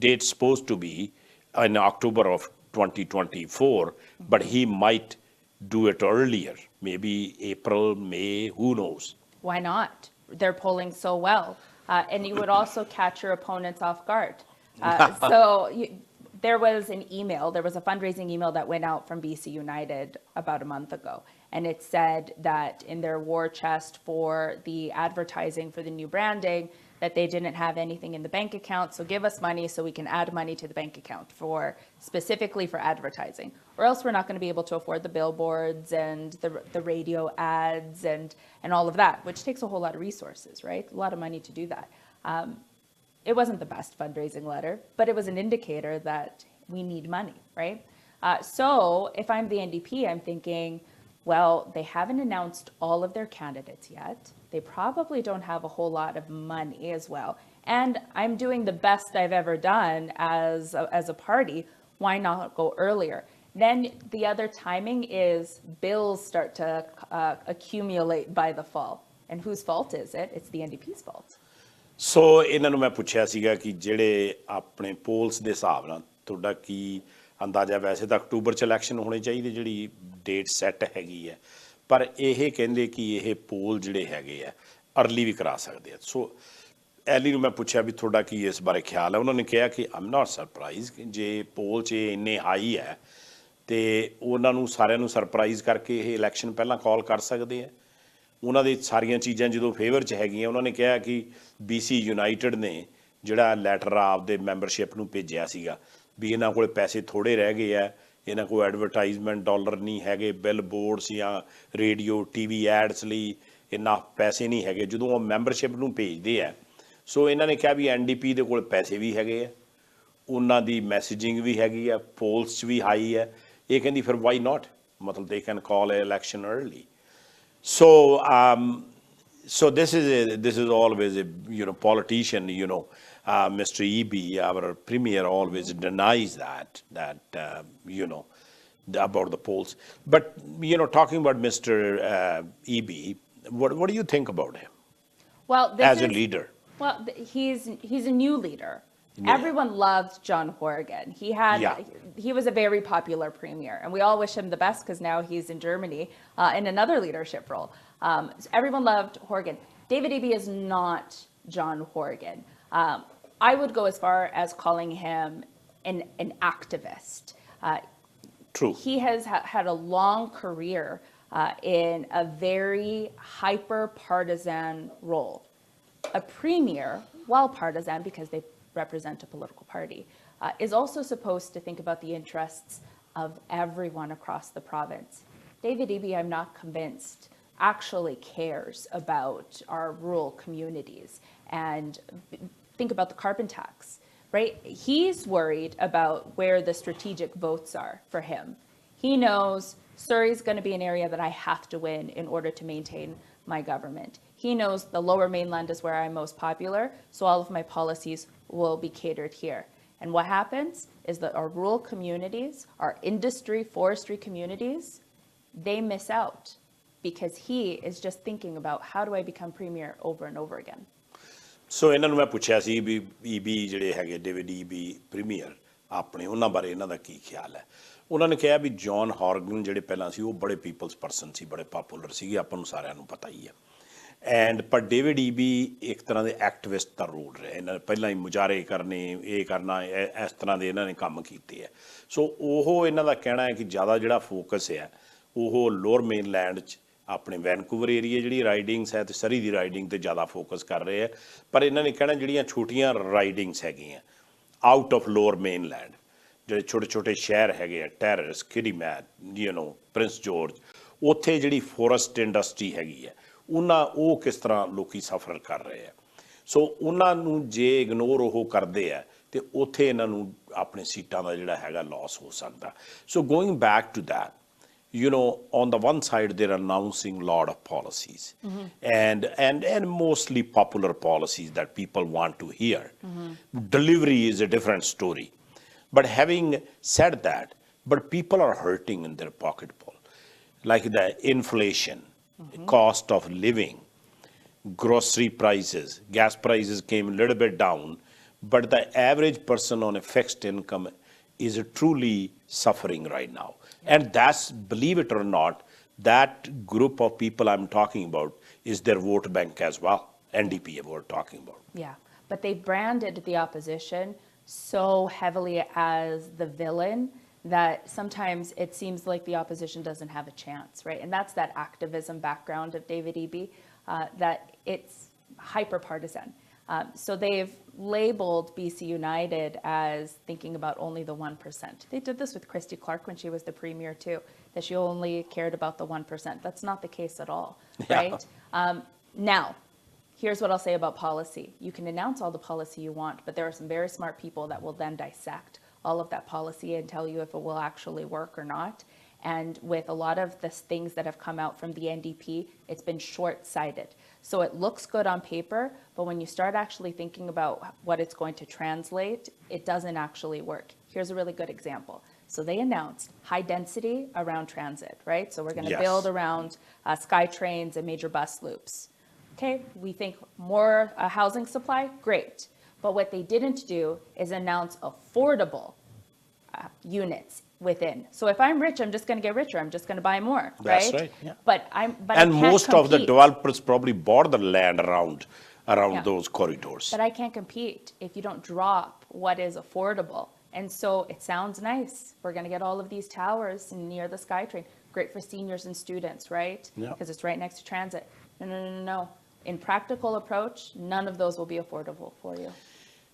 date's supposed to be in October of 2024, but he might do it earlier, maybe April, May, who knows. Why not? They're polling so well. And you would also catch your opponents off guard. There was a fundraising email that went out from BC United about a month ago. And it said that in their war chest for the advertising for the new branding, that they didn't have anything in the bank account. So give us money so we can add money to the bank account specifically for advertising. Or else we're not going to be able to afford the billboards and the radio ads and all of that, which takes a whole lot of resources, right? A lot of money to do that. It wasn't the best fundraising letter, but it was an indicator that we need money, right? So if I'm the NDP, I'm thinking, well, they haven't announced all of their candidates yet. They probably don't have a whole lot of money as well. And I'm doing the best I've ever done as a party. Why not go earlier? Then the other timing is bills start to accumulate by the fall. And whose fault is it? It's the NDP's fault. ਸੋ ਇਹਨਾਂ ਨੂੰ ਮੈਂ ਪੁੱਛਿਆ ਸੀਗਾ ਕਿ ਜਿਹੜੇ ਆਪਣੇ polls ਦੇ ਹਿਸਾਬ ਨਾਲ ਤੁਹਾਡਾ ਕੀ ਅੰਦਾਜ਼ਾ, ਵੈਸੇ ਤਾਂ ਅਕਤੂਬਰ 'ਚ ਇਲੈਕਸ਼ਨ ਹੋਣੇ ਚਾਹੀਦੇ ਜਿਹੜੀ ਡੇਟ ਸੈੱਟ ਹੈਗੀ ਹੈ, ਪਰ ਇਹ ਕਹਿੰਦੇ ਕਿ ਇਹ ਪੋਲ ਜਿਹੜੇ ਹੈਗੇ ਆ ਅਰਲੀ ਵੀ ਕਰਾ ਸਕਦੇ ਆ। ਸੋ ਐਲੀ ਨੂੰ ਮੈਂ ਪੁੱਛਿਆ ਵੀ ਤੁਹਾਡਾ ਕੀ ਇਸ ਬਾਰੇ ਖਿਆਲ ਹੈ, ਉਹਨਾਂ ਨੇ ਕਿਹਾ ਕਿ ਆਮ ਨਾਟ ਸਰਪ੍ਰਾਈਜ਼ ਜੇ ਪੋਲ 'ਚ ਇੰਨੇ ਹਾਈ ਹੈ ਤੇ ਉਹਨਾਂ ਨੂੰ ਸਾਰਿਆਂ ਨੂੰ ਸਰਪ੍ਰਾਈਜ਼ ਕਰਕੇ ਇਹ ਇਲੈਕਸ਼ਨ ਪਹਿਲਾਂ ਕਾਲ ਕਰ ਸਕਦੇ ਆ। ਉਹਨਾਂ ਦੀ ਸਾਰੀਆਂ ਚੀਜ਼ਾਂ ਜਦੋਂ ਫੇਵਰ 'ਚ ਹੈਗੀਆਂ, ਉਹਨਾਂ ਨੇ ਕਿਹਾ ਕਿ BC ਯੂਨਾਈਟਿਡ ਨੇ ਜਿਹੜਾ ਲੈਟਰ ਆਪਦੇ ਮੈਂਬਰਸ਼ਿਪ ਨੂੰ ਭੇਜਿਆ ਸੀਗਾ ਵੀ ਇਹਨਾਂ ਕੋਲ ਪੈਸੇ ਥੋੜ੍ਹੇ ਰਹਿ ਗਏ ਆ, ਇਹਨਾਂ ਕੋਲ ਐਡਵਰਟਾਈਜ਼ਮੈਂਟ ਡਾਲਰ ਨਹੀਂ ਹੈਗੇ, ਬਿੱਲ ਬੋਰਡਸ ਜਾਂ ਰੇਡੀਓ TV ਐਡਸ ਲਈ ਇੰਨਾ ਪੈਸੇ ਨਹੀਂ ਹੈਗੇ, ਜਦੋਂ ਉਹ ਮੈਂਬਰਸ਼ਿਪ ਨੂੰ ਭੇਜਦੇ ਆ। ਸੋ ਇਹਨਾਂ ਨੇ ਕਿਹਾ ਵੀ NDP ਦੇ ਕੋਲ ਪੈਸੇ ਵੀ ਹੈਗੇ ਆ, ਉਹਨਾਂ ਦੀ ਮੈਸੇਜਿੰਗ ਵੀ ਹੈਗੀ ਆ, ਪੋਲਸ 'ਚ ਵੀ ਹਾਈ ਹੈ। ਇਹ ਕਹਿੰਦੀ ਫਿਰ ਵਾਈ ਨਾਟ, ਮਤਲਬ they can call election early. So this is always a politician, Mr. EB, our premier, always denies that about the polls. But talking about Mr. EB, what do you think about him? Well, as a leader? Well, he's a new leader. Yeah. Everyone loved John Horgan. He was a very popular premier, and we all wish him the best because now he's in Germany in another leadership role. So everyone loved Horgan. David Eby is not John Horgan. I would go as far as calling him an activist. True. He has had a long career in a very hyper-partisan role. A premier, while partisan because they represent a political party, is also supposed to think about the interests of everyone across the province. David Eby, I'm not convinced, actually cares about our rural communities. And think about the carbon tax, right? He's worried about where the strategic votes are for him. He knows Surrey's going to be an area that I have to win in order to maintain my government. He knows the lower mainland is where I'm most popular, so all of my policies will be catered here. And what happens is that our rural communities, our industry, forestry communities, they miss out because he is just thinking about how do I become premier over and over again. ਸੋ ਇਹਨਾਂ ਨੂੰ ਮੈਂ ਪੁੱਛਿਆ ਸੀ ਵੀ EB ਜਿਹੜੇ ਹੈਗੇ David EB premier ਆਪਣੇ, ਉਹਨਾਂ ਬਾਰੇ ਇਹਨਾਂ ਦਾ ਕੀ ਖਿਆਲ ਹੈ। ਉਹਨਾਂ ਨੇ ਕਿਹਾ ਵੀ ਜੌਨ ਹਾਰਗਨ ਜਿਹੜੇ ਪਹਿਲਾਂ ਸੀ ਉਹ ਬੜੇ ਪੀਪਲਸ ਪਰਸਨ ਸੀ, ਬੜੇ ਪਾਪੂਲਰ ਸੀਗੇ, ਆਪਾਂ ਨੂੰ ਸਾਰਿਆਂ ਨੂੰ ਪਤਾ ਹੀ ਹੈ। ਪਰ ਡੇਵਿਡ EB ਇੱਕ ਤਰ੍ਹਾਂ ਦੇ ਐਕਟਿਵਿਸਟ ਦਾ ਰੋਲ ਰਿਹਾ, ਇਹਨਾਂ ਨੇ ਪਹਿਲਾਂ ਹੀ ਮੁਜ਼ਾਹਰੇ ਕਰਨੇ, ਇਹ ਕਰਨਾ, ਇਸ ਤਰ੍ਹਾਂ ਦੇ ਇਹਨਾਂ ਨੇ ਕੰਮ ਕੀਤੇ ਹੈ। ਸੋ ਉਹ ਇਹਨਾਂ ਦਾ ਕਹਿਣਾ ਹੈ ਕਿ ਜ਼ਿਆਦਾ ਜਿਹੜਾ ਫੋਕਸ ਹੈ ਉਹ ਲੋਅਰ ਮੇਨਲੈਂਡ 'ਚ ਆਪਣੇ ਵੈਨਕੂਵਰ ਏਰੀਆ ਜਿਹੜੀ ਰਾਈਡਿੰਗਸ ਹੈ ਤੇ ਸਰੀ ਦੀ ਰਾਈਡਿੰਗ 'ਤੇ ਜ਼ਿਆਦਾ ਫੋਕਸ ਕਰ ਰਹੇ ਹੈ। ਪਰ ਇਹਨਾਂ ਨੇ ਕਹਿਣਾ ਜਿਹੜੀਆਂ ਛੋਟੀਆਂ ਰਾਈਡਿੰਗਸ ਹੈਗੀਆਂ ਆਊਟ ਆਫ ਲੋਅਰ ਮੇਨਲੈਂਡ ਜਿਹੜੇ ਛੋਟੇ ਛੋਟੇ ਸ਼ਹਿਰ ਹੈਗੇ ਆ ਟੈਰਰਿਸ ਕਿਰੀਮੈਟ ਪ੍ਰਿੰਸ ਜੋਰਜ ਉੱਥੇ ਜਿਹੜੀ ਫੋਰੈਸਟ ਇੰਡਸਟਰੀ ਹੈਗੀ ਹੈ ਉਹ ਕਿਸ ਤਰ੍ਹਾਂ ਲੋਕੀ ਸਫਰ ਕਰ ਰਹੇ ਆ ਸੋ ਉਹਨਾਂ ਨੂੰ ਜੇ ਇਗਨੋਰ ਉਹ ਕਰਦੇ ਆ ਤੇ ਉੱਥੇ ਇਹਨਾਂ ਨੂੰ ਆਪਣੇ ਸੀਟਾਂ ਦਾ ਜਿਹੜਾ ਹੈਗਾ ਲਾਸ ਹੋ ਸਕਦਾ so going back to that on the one side, they're announcing a lot of policies and mostly popular policies that people want to hear. Delivery is a different story. But having said that, but people are hurting in their pocketbook. Like the inflation, cost of living, grocery prices, gas prices came a little bit down, but the average person on a fixed income is truly suffering right now. And that's, believe it or not, that group of people I'm talking about is their vote bank as well. NDP we're talking about. Yeah, but they branded the opposition so heavily as the villain that sometimes it seems like the opposition doesn't have a chance, right? And that's that activism background of David Eby, that it's hyper-partisan. So they've labeled BC United as thinking about only the 1%. They did this with Christy Clark when she was the premier too, that she only cared about the 1%. That's not the case at all, right? Now, here's what I'll say about policy. You can announce all the policy you want, but there are some very smart people that will then dissect all of that policy and tell you if it will actually work or not. And with a lot of the things that have come out from the NDP, it's been short-sighted. So it looks good on paper, but when you start actually thinking about what it's going to translate, it doesn't actually work. Here's a really good example. So they announced high density around transit, right? So we're going to build around SkyTrains and major bus loops. Okay, we think more housing supply, great. But what they didn't do is announce affordable units within. So if I'm rich, I'm just going to get richer. I'm just going to buy more, right? That's right. Yeah. But I and can't most compete. of the developers probably bought the land around those corridors. But I can't compete if you don't drop what is affordable. And so it sounds nice. We're going to get all of these towers near the SkyTrain. Great for seniors and students, right? Because it's right next to transit. No. In practical approach, none of those will be affordable for you.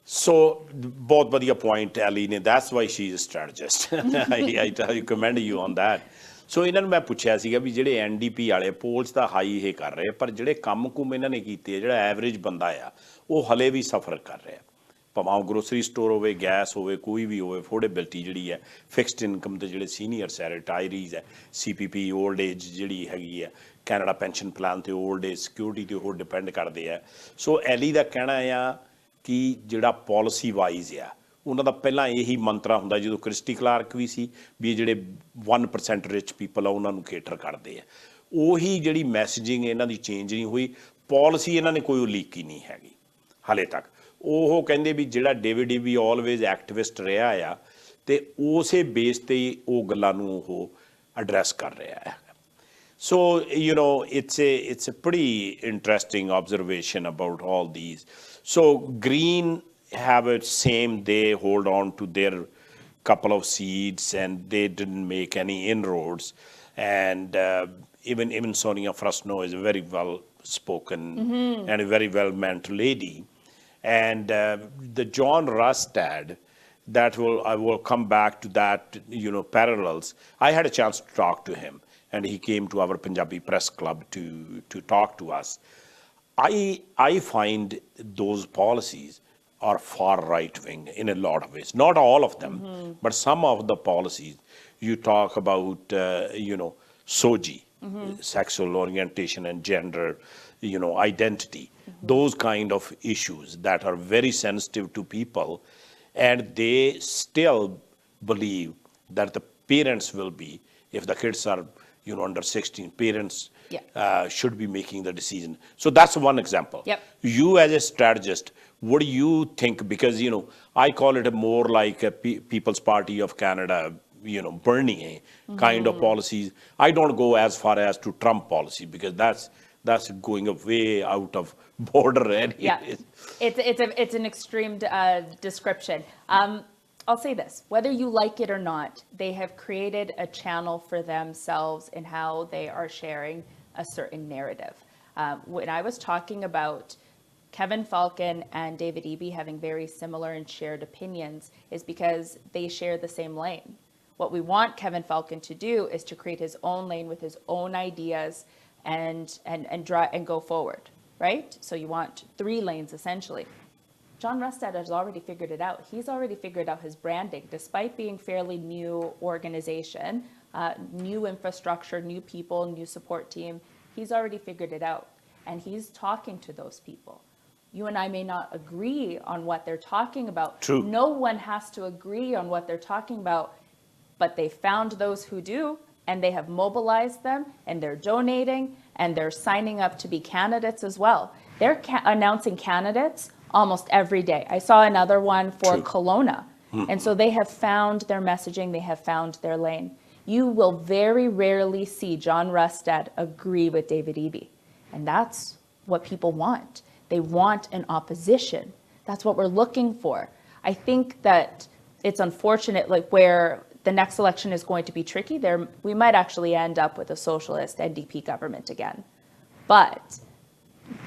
So, ਬਹੁਤ ਵਧੀਆ point, Allie ਨੇ. That's why she is a strategist. I commend you on that. So ਇਹਨਾਂ ਨੂੰ ਮੈਂ ਪੁੱਛਿਆ ਸੀਗਾ ਵੀ ਜਿਹੜੇ NDP ਵਾਲੇ ਪੋਲਸ ਦਾ ਹਾਈ ਇਹ ਕਰ ਰਹੇ ਪਰ ਜਿਹੜੇ ਕੰਮ ਇਹਨਾਂ ਨੇ ਕੀਤੇ ਜਿਹੜਾ ਐਵਰੇਜ ਬੰਦਾ ਆ ਉਹ ਹਲੇ ਵੀ ਸਫਰ ਕਰ ਰਿਹਾ ਭਾਵੇਂ ਗਰੋਸਰੀ ਸਟੋਰ ਹੋਵੇ ਗੈਸ ਹੋਵੇ ਕੋਈ ਵੀ ਹੋਵੇ ਅਫੋਰਡੇਬਿਲਟੀ ਜਿਹੜੀ ਹੈ ਫਿਕਸਡ ਇਨਕਮ ਤੇ ਜਿਹੜੇ ਸੀਨੀਅਰਸ ਹੈ ਰਿਟਾਇਰੀਜ਼ ਹੈ CPP 올ਡ ਏਜ ਜਿਹੜੀ ਹੈਗੀ ਹੈ ਕੈਨੇਡਾ ਪੈਨਸ਼ਨ ਪਲਾਨ ਤੇ 올ਡ ਏਜ ਸਿਕਿਉਰਿਟੀ ਤੇ ਉਹ ਡਿਪੈਂਡ ਕਰਦੇ ਆ ਸੋ ਐਲੀ ਦਾ ਕਹਿਣਾ ਆ ਕਿ ਜਿਹੜਾ ਪਾਲਿਸੀ ਵਾਈਜ਼ ਆ ਉਹਨਾਂ ਦਾ ਪਹਿਲਾਂ ਇਹੀ ਮੰਤਰਾ ਹੁੰਦਾ ਜਦੋਂ ਕ੍ਰਿਸਟੀ ਕਲਾਰਕ ਵੀ ਸੀ ਵੀ ਜਿਹੜੇ 1% ਰਿਚ ਪੀਪਲ ਆ ਉਹਨਾਂ ਨੂੰ ਕੇਟਰ ਕਰਦੇ ਆ ਉਹੀ ਜਿਹੜੀ ਮੈਸੇਜਿੰਗ ਇਹਨਾਂ ਦੀ ਚੇਂਜ ਨਹੀਂ ਹੋਈ ਪਾਲਿਸੀ ਇਹਨਾਂ ਨੇ ਕੋਈ ਲੀਕ ਹੀ ਨਹੀਂ ਹੈਗੀ ਹਾਲੇ ਤੱਕ ਉਹ ਕਹਿੰਦੇ ਵੀ ਜਿਹੜਾ ਡੇਵਿਡ ਈਬੀ ਆਲਵੇਜ਼ ਐਕਟਿਵਿਸਟ ਰਿਹਾ ਆ ਤੇ ਉਸੇ ਬੇਸ ਤੇ ਉਹ ਗੱਲਾਂ ਨੂੰ ਉਹ ਐਡਰੈਸ ਕਰ ਰਿਹਾ ਹੈ So, it's a pretty interesting observation about all these. So, Green have it same, they hold on to their couple of seats and they didn't make any inroads. And even Sonia Frasno is a very well-spoken and a very well-meant lady. And the John Rustad, I will come back to that, parallels. I had a chance to talk to him. And he came to our Punjabi press club to talk to us. I find those policies are far right-wing in a lot of ways. Not all of them, but some of the policies. You talk about, SOGI, sexual orientation and gender, identity. Those kind of issues that are very sensitive to people. And they still believe that the parents will be, if the kids are under 16, parents should be making the decision. So that's one example. You as a strategist, what do you think? Because, I call it more like a People's Party of Canada, Bernie kind of policies. I don't go as far as to Trump policy because that's going way out of border area. It's an extreme description. I'll say this, whether you like it or not, they have created a channel for themselves in how they are sharing a certain narrative. When I was talking about Kevin Falcon and David Eby having very similar and shared opinions is because they share the same lane. What we want Kevin Falcon to do is to create his own lane with his own ideas and go forward, right? So you want 3 lanes essentially. John Rustad has already figured it out. He's already figured out his branding, despite being fairly new organization, new infrastructure, new people, new support team. He's already figured it out, and he's talking to those people. You and I may not agree on what they're talking about. True. No one has to agree on what they're talking about, but they found those who do, and they have mobilized them, and they're donating, and they're signing up to be candidates as well. They're announcing candidates almost every day. I saw another one for True. Kelowna. And so they have found their messaging, they have found their lane. You will very rarely see John Rustad agree with David Eby. And that's what people want. They want an opposition. That's what we're looking for. I think that it's unfortunate, like where the next election is going to be tricky. We might actually end up with a socialist NDP government again. But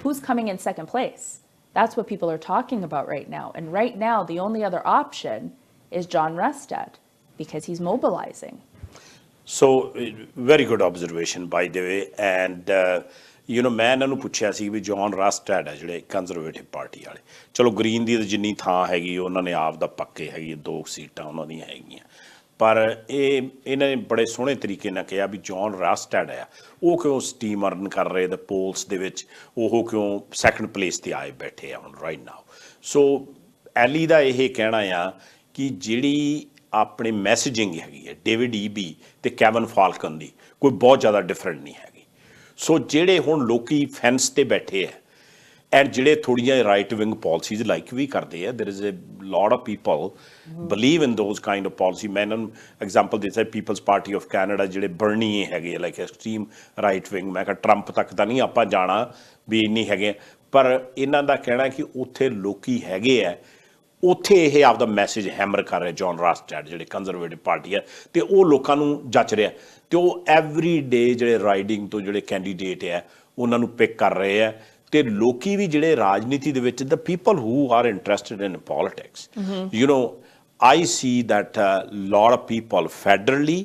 who's coming in second place? That's what people are talking about right now. And right now, the only other option is John Rustad because he's mobilizing. So, very good observation, by the way. And, you know, मैं इन्हों पुछया सी भी John रस्टैड है ਜਿਹੜੇ conservative party ਵਾਲੇ ਚਲੋ green ਦੀ ਜਿੰਨੀ ਥਾਂ ਹੈਗੀ ਉਹਨਾਂ ਨੇ ਆਪ ਦਾ ਪੱਕੇ ਹੈਗੀ 2 ਸੀਟਾਂ ਉਹਨਾਂ ਦੀਆਂ ਹੈਗੀਆਂ ਪਰ ਇਹਨਾਂ ਨੇ ਬੜੇ ਸੋਹਣੇ ਤਰੀਕੇ ਨਾਲ ਕਿਹਾ ਵੀ ਜੌਨ ਰਸਟੈਡ ਆ ਉਹ ਕਿਉਂ ਸਟੀਮ ਅਰਨ ਕਰ ਰਹੇ ਦ ਪੋਲਸ ਦੇ ਵਿੱਚ ਉਹ ਕਿਉਂ ਸੈਕੰਡ ਪਲੇਸ ਤੇ ਆਏ ਬੈਠੇ ਆ ਹੁਣ ਰਾਈਟ ਨਾਓ ਸੋ ਐਲੀ ਦਾ ਇਹ ਕਹਿਣਾ ਆ ਕਿ ਜਿਹੜੀ ਆਪਣੀ ਮੈਸੇਜਿੰਗ ਹੈਗੀ ਹੈ ਡੇਵਿਡ ਈਬੀ ਤੇ ਕੈਵਨ ਫਾਲਕਨ ਦੀ ਕੋਈ ਬਹੁਤ ਜ਼ਿਆਦਾ ਡਿਫਰੈਂਟ ਨਹੀਂ ਹੈਗੀ ਸੋ ਜਿਹੜੇ ਹੁਣ ਲੋਕੀ ਫੈਂਸ ਤੇ ਬੈਠੇ ਆ ਐਂਡ ਜਿਹੜੇ ਥੋੜ੍ਹੀਆਂ ਰਾਈਟ ਵਿੰਗ ਪਾਲਿਸੀਜ਼ ਲਾਈਕ ਵੀ ਕਰਦੇ ਆ there is a lot of people believe in those kind of policy ਮੈਂ ਇਹਨਾਂ ਨੂੰ ਐਗਜ਼ਾਮਪਲ ਦੇ ਦਿੱਤਾ ਪੀਪਲਸ ਪਾਰਟੀ ਆਫ ਕੈਨੇਡਾ ਜਿਹੜੇ ਬਰਨੀ ਹੈਗੇ ਲਾਈਕ ਐਕਸਟਰੀਮ ਰਾਈਟ ਵਿੰਗ ਮੈਂ ਕਿਹਾ ਟਰੰਪ ਤੱਕ ਤਾਂ ਨਹੀਂ ਆਪਾਂ ਜਾਣਾ ਵੀ ਇੰਨੀ ਹੈਗੇ ਪਰ ਇਹਨਾਂ ਦਾ ਕਹਿਣਾ ਕਿ ਉੱਥੇ ਲੋਕੀ ਹੈਗੇ ਆ ਉੱਥੇ ਇਹ ਆਪਦਾ ਮੈਸੇਜ ਹੈਮਰ ਕਰ ਰਿਹਾ ਜੌਨ ਰਸਟੈਡ ਜਿਹੜੇ ਕੰਜ਼ਰਵੇਟਿਵ ਪਾਰਟੀ ਆ ਅਤੇ ਉਹ ਲੋਕਾਂ ਨੂੰ ਜੱਚ ਰਿਹਾ ਅਤੇ ਉਹ ਐਵਰੀ ਡੇ ਜਿਹੜੇ ਰਾਈਡਿੰਗ ਤੋਂ ਜਿਹੜੇ ਕੈਂਡੀਡੇਟ ਆ ਉਹਨਾਂ ਨੂੰ ਪਿਕ ਕਰ ਰਹੇ ਆ ਤੇ ਲੋਕੀ ਵੀ ਜਿਹੜੇ ਰਾਜਨੀਤੀ ਦੇ ਵਿੱਚ the people who are interested in politics you know I see that a lot of people federally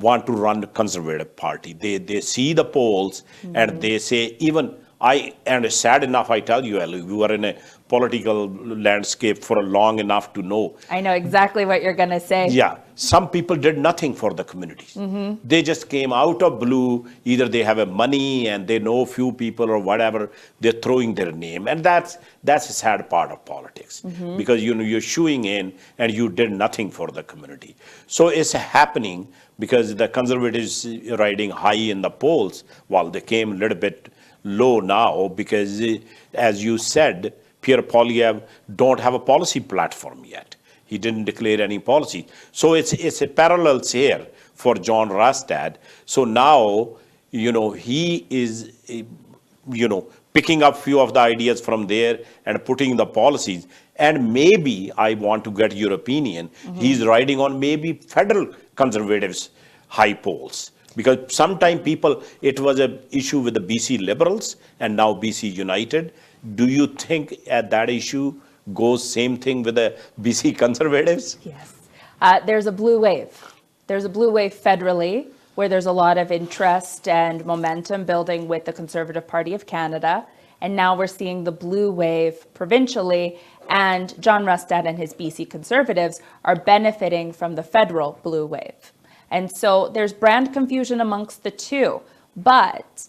want to run the conservative party they see the polls and they say even and sad enough I tell you Allie, we were in a political landscape for long enough to know I know exactly what you're going to say yeah some people did nothing for the communities they just came out of blue either they have a money and they know few people or whatever they're throwing their name and that's a sad part of politics because you know you're shooing in and you did nothing for the community so it's happening because the conservatives riding high in the polls while they came a little bit low now because as you said Pierre Poilievre don't have a policy platform yet. He didn't declare any policy. So it's a parallels here for John Rustad. So now, you know, he is, you know, picking up few of the ideas from there and putting the policies. And maybe, I want to get your opinion, he's riding on maybe federal conservatives' high polls. Because sometimes people, it was an issue with the BC Liberals and now BC United. Do you think that issue goes same thing with the BC Conservatives? Yes. There's a blue wave. There's a blue wave federally where there's a lot of interest and momentum building with the Conservative Party of Canada. And now we're seeing the blue wave provincially. And John Rustad and his BC Conservatives are benefiting from the federal blue wave. And so there's brand confusion amongst the two. But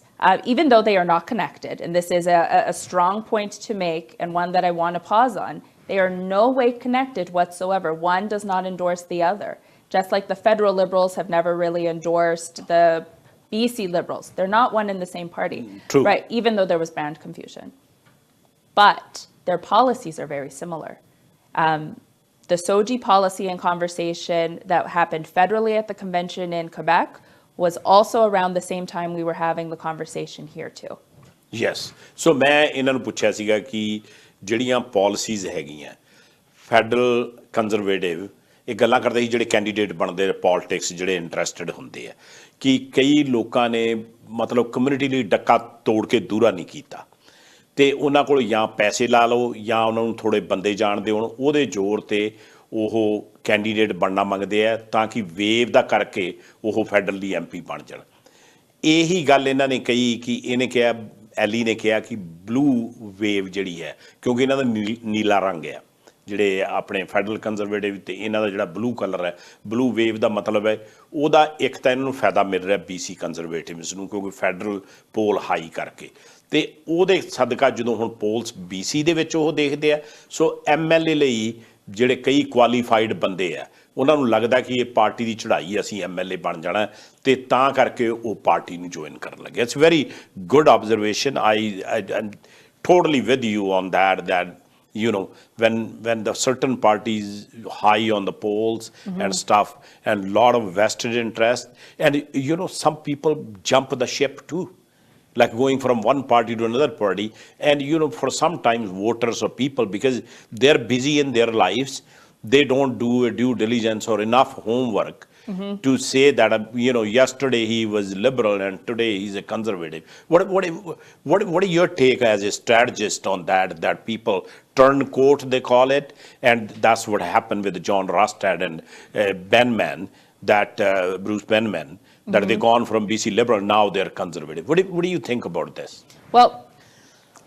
even though they are not connected, and this is a strong point to make and one that I want to pause on, they are no way connected whatsoever. One does not endorse the other. Just like the federal Liberals have never really endorsed the BC Liberals. They're not one in the same party. True. Right, even though there was brand confusion. But their policies are very similar. The SOGI policy and conversation that happened federally at the convention in Quebec was also around the same time we were having the conversation here too. Yes. So मैं ਇਹਨਾਂ ਨੂੰ ਪੁੱਛਿਆ ਸੀਗਾ ਕਿ ਜਿਹੜੀਆਂ policies ਹੈਗੀਆਂ federal conservative ਇਹ ਗੱਲਾਂ ਕਰਦੇ ਸੀ ਜਿਹੜੇ ਕੈਂਡੀਡੇਟ ਬਣਦੇ ਪੋਲਿਟਿਕਸ ਜਿਹੜੇ ਇੰਟਰਸਟਿਡ ਹੁੰਦੇ ਆ ਕਿ ਕਈ ਲੋਕਾਂ ਨੇ ਮਤਲਬ ਕਮਿਊਨਿਟੀ ਲਈ ਡੱਕਾ ਤੋੜ ਕੇ ਦੂਰਾ ਨਹੀਂ ਕੀਤਾ ਤੇ ਉਹਨਾਂ ਕੋਲ ਜਾਂ ਪੈਸੇ ਲਾ ਲਓ ਜਾਂ ਉਹਨਾਂ ਨੂੰ ਥੋੜ੍ਹੇ ਬੰਦੇ ਜਾਣਦੇ ਹੋਣ, ਉਹਦੇ ਜ਼ੋਰ 'ਤੇ ਉਹ ਕੈਂਡੀਡੇਟ ਬਣਨਾ ਮੰਗਦੇ ਆ ਤਾਂ ਕਿ ਵੇਵ ਦਾ ਕਰਕੇ ਉਹ ਫੈਡਰਲ ਦੀ MP ਬਣ ਜਾਣ। ਇਹੀ ਗੱਲ ਇਹਨਾਂ ਨੇ ਕਹੀ ਕਿ ਇਹਨੇ ਕਿਹਾ, ਐਲੀ ਨੇ ਕਿਹਾ ਕਿ ਬਲੂ ਵੇਵ ਜਿਹੜੀ ਹੈ, ਕਿਉਂਕਿ ਇਹਨਾਂ ਦਾ ਨੀਲਾ ਰੰਗ ਆ ਜਿਹੜੇ ਆਪਣੇ ਫੈਡਰਲ ਕੰਜ਼ਰਵੇਟਿਵ, ਤੇ ਇਹਨਾਂ ਦਾ ਜਿਹੜਾ ਬਲੂ ਕਲਰ ਹੈ, ਬਲੂ ਵੇਵ ਦਾ ਮਤਲਬ ਹੈ ਉਹਦਾ ਇੱਕ ਤਾਂ ਇਹਨਾਂ ਨੂੰ ਫਾਇਦਾ ਮਿਲ ਰਿਹਾ BC ਕੰਜ਼ਰਵੇਟਿਵਸ ਨੂੰ, ਕਿਉਂਕਿ ਫੈਡਰਲ ਪੋਲ ਹਾਈ ਕਰਕੇ, ਤੇ ਉਹਦੇ ਸਦਕਾ ਜਦੋਂ ਹੁਣ ਪੋਲਸ BC ਦੇ ਵਿੱਚ ਉਹ ਦੇਖਦੇ ਆ, ਸੋ MLA ਲਈ ਜਿਹੜੇ ਕਈ ਕੁਆਲੀਫਾਈਡ ਬੰਦੇ ਆ ਉਹਨਾਂ ਨੂੰ ਲੱਗਦਾ ਕਿ ਇਹ ਪਾਰਟੀ ਦੀ ਚੜ੍ਹਾਈ, ਅਸੀਂ MLA ਬਣ ਜਾਣਾ, ਤੇ ਤਾਂ ਕਰਕੇ ਉਹ ਪਾਰਟੀ ਨੂੰ ਜੁਆਇਨ ਕਰਨ ਲੱਗੇ। It's very good observation. I I'm totally with you on that you know, when the certain parties high on the polls and stuff, and lot of vested interest, and you know, some people jump the ship too, like going from one party to another party, and you know, for sometimes voters or people, because they're busy in their lives, they don't do a due diligence or enough homework to say that you know, yesterday he was liberal and today he's a conservative. What is your take as a strategist on that people turncoat, they call it, and that's what happened with John Rostad and Benman, that Bruce Benman, that they gone from BC liberal, now they're conservative. What do you think about this? Well,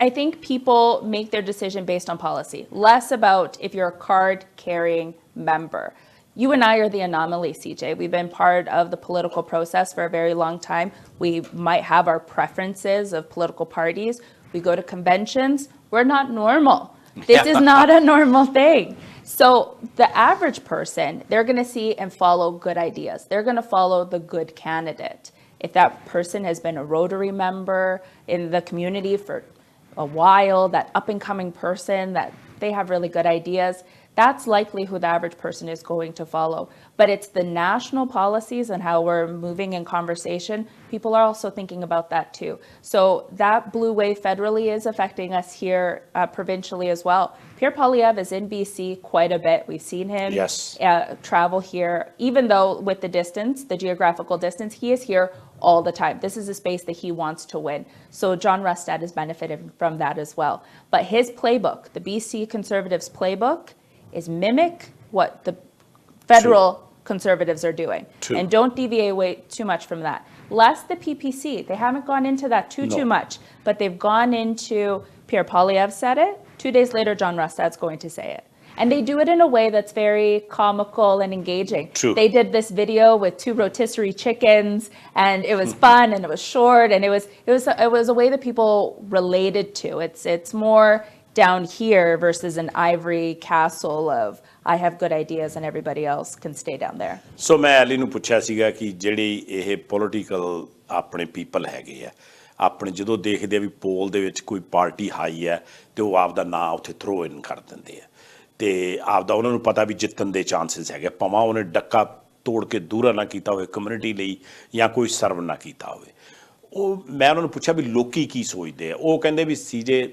I think people make their decision based on policy, less about if you're a card-carrying member. You and I are the anomaly, CJ. We've been part of the political process for a very long time. We might have our preferences of political parties. We go to conventions. We're not normal. This is not a normal thing. So the average person, they're going to see and follow good ideas. They're going to follow the good candidate. If that person has been a Rotary member in the community for a while, that up-and-coming person, that they have really good ideas, that's likely who the average person is going to follow. But it's the national policies and how we're moving in conversation. People are also thinking about that too. So that blue wave federally is affecting us here provincially as well. Pierre Poilievre is in BC quite a bit. We've seen him travel here, even though with the distance, the geographical distance, he is here all the time. This is a space that he wants to win. So John Rustad is benefiting from that as well. But his playbook, the BC Conservatives playbook, is mimic what the federal Conservatives are doing. And don't deviate away too much from that. Less the PPC. They haven't gone into that too much, but they've gone into Pierre Poilievre said it. 2 days later, John Rustad's going to say it. And they do it in a way that's very comical and engaging. They did this video with 2 rotisserie chickens, and it was fun, and it was short, and it was a way that people related to. It's more down here versus an ivory castle of I have good ideas and everybody else can stay down there. So ਮੈਂ ally ਨੂੰ ਪੁੱਛਿਆ ਸੀਗਾ ਕਿ ਜਿਹੜੀ ਇਹ political ਆਪਣੇ people ਹੈਗੇ ਆ, ਆਪਣੇ ਜਦੋਂ ਦੇਖਦੇ ਆ ਵੀ ਪੋਲ ਦੇ ਵਿੱਚ ਕੋਈ ਪਾਰਟੀ ਹਾਈ ਹੈ ਤੇ ਉਹ ਆਪਦਾ ਨਾਂ ਉੱਥੇ ਥਰੋ ਇਨ ਕਰ ਦਿੰਦੇ ਆ, ਤੇ ਆਪਦਾ ਉਹਨਾਂ ਨੂੰ ਪਤਾ ਵੀ ਜਿੱਤਣ ਦੇ ਚਾਂਸਸ ਹੈਗੇ, ਭਾਵੇਂ ਉਹਨੇ ਡੱਕਾ ਤੋੜ ਕੇ ਦੂਰਾ ਨਾ ਕੀਤਾ ਹੋਵੇ ਕਮਿਊਨਿਟੀ ਲਈ ਜਾਂ ਕੋਈ ਸਰਵ ਨਾ ਕੀਤਾ ਹੋਵੇ। ਉਹ ਮੈਂ ਉਹਨਾਂ ਨੂੰ ਪੁੱਛਿਆ ਵੀ ਲੋਕੀ ਕੀ ਸੋਚਦੇ ਆ, ਉਹ ਕਹਿੰਦੇ ਵੀ ਸੀਜੇ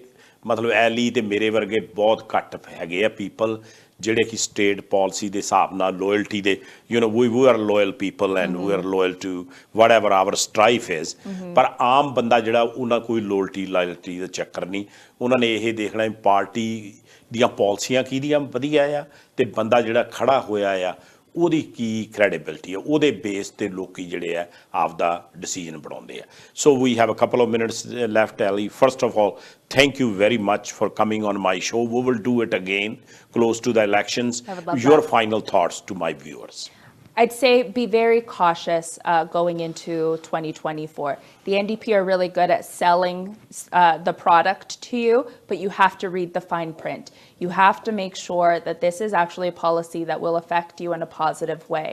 ਮਤਲਬ ਐਲੀ ਤੇ ਮੇਰੇ ਵਰਗੇ ਬਹੁਤ ਘੱਟ ਹੈਗੇ ਆ ਪੀਪਲ ਜਿਹੜੇ ਕਿ ਸਟੇਟ ਪਾਲਿਸੀ ਦੇ ਹਿਸਾਬ ਨਾਲ ਲੋਇਲਟੀ ਦੇ, you know we are loyal people and we are loyal to whatever our strife is, ਪਰ ਆਮ ਬੰਦਾ ਜਿਹੜਾ ਉਹਨਾਂ ਕੋਈ ਲੋਇਲਟੀ ਦਾ ਚੱਕਰ ਨਹੀਂ, ਉਹਨਾਂ ਨੇ ਇਹ ਦੇਖਣਾ ਪਾਰਟੀ ਦੀਆਂ ਪਾਲਿਸੀਆਂ ਕਿਹਦੀਆਂ ਵਧੀਆ ਆ ਤੇ ਬੰਦਾ ਜਿਹੜਾ ਖੜਾ ਹੋਇਆ ਆ ਉਹਦੀ ਕੀ credibility ਹੈ, ਉਹਦੇ ਬੇਸ ਤੇ ਲੋਕੀ ਜਿਹੜੇ ਆ ਆਪਦਾ ਡਿਸੀਜਨ ਬਣਾਉਂਦੇ ਆ। So we have a couple of minutes left, Allie. First of all, thank you very much for coming on my show. We will do it again close to the elections. Your final thoughts to my viewers. I'd say be very cautious going into 2024. The NDP are really good at selling the product to you, but you have to read the fine print. You have to make sure that this is actually a policy that will affect you in a positive way.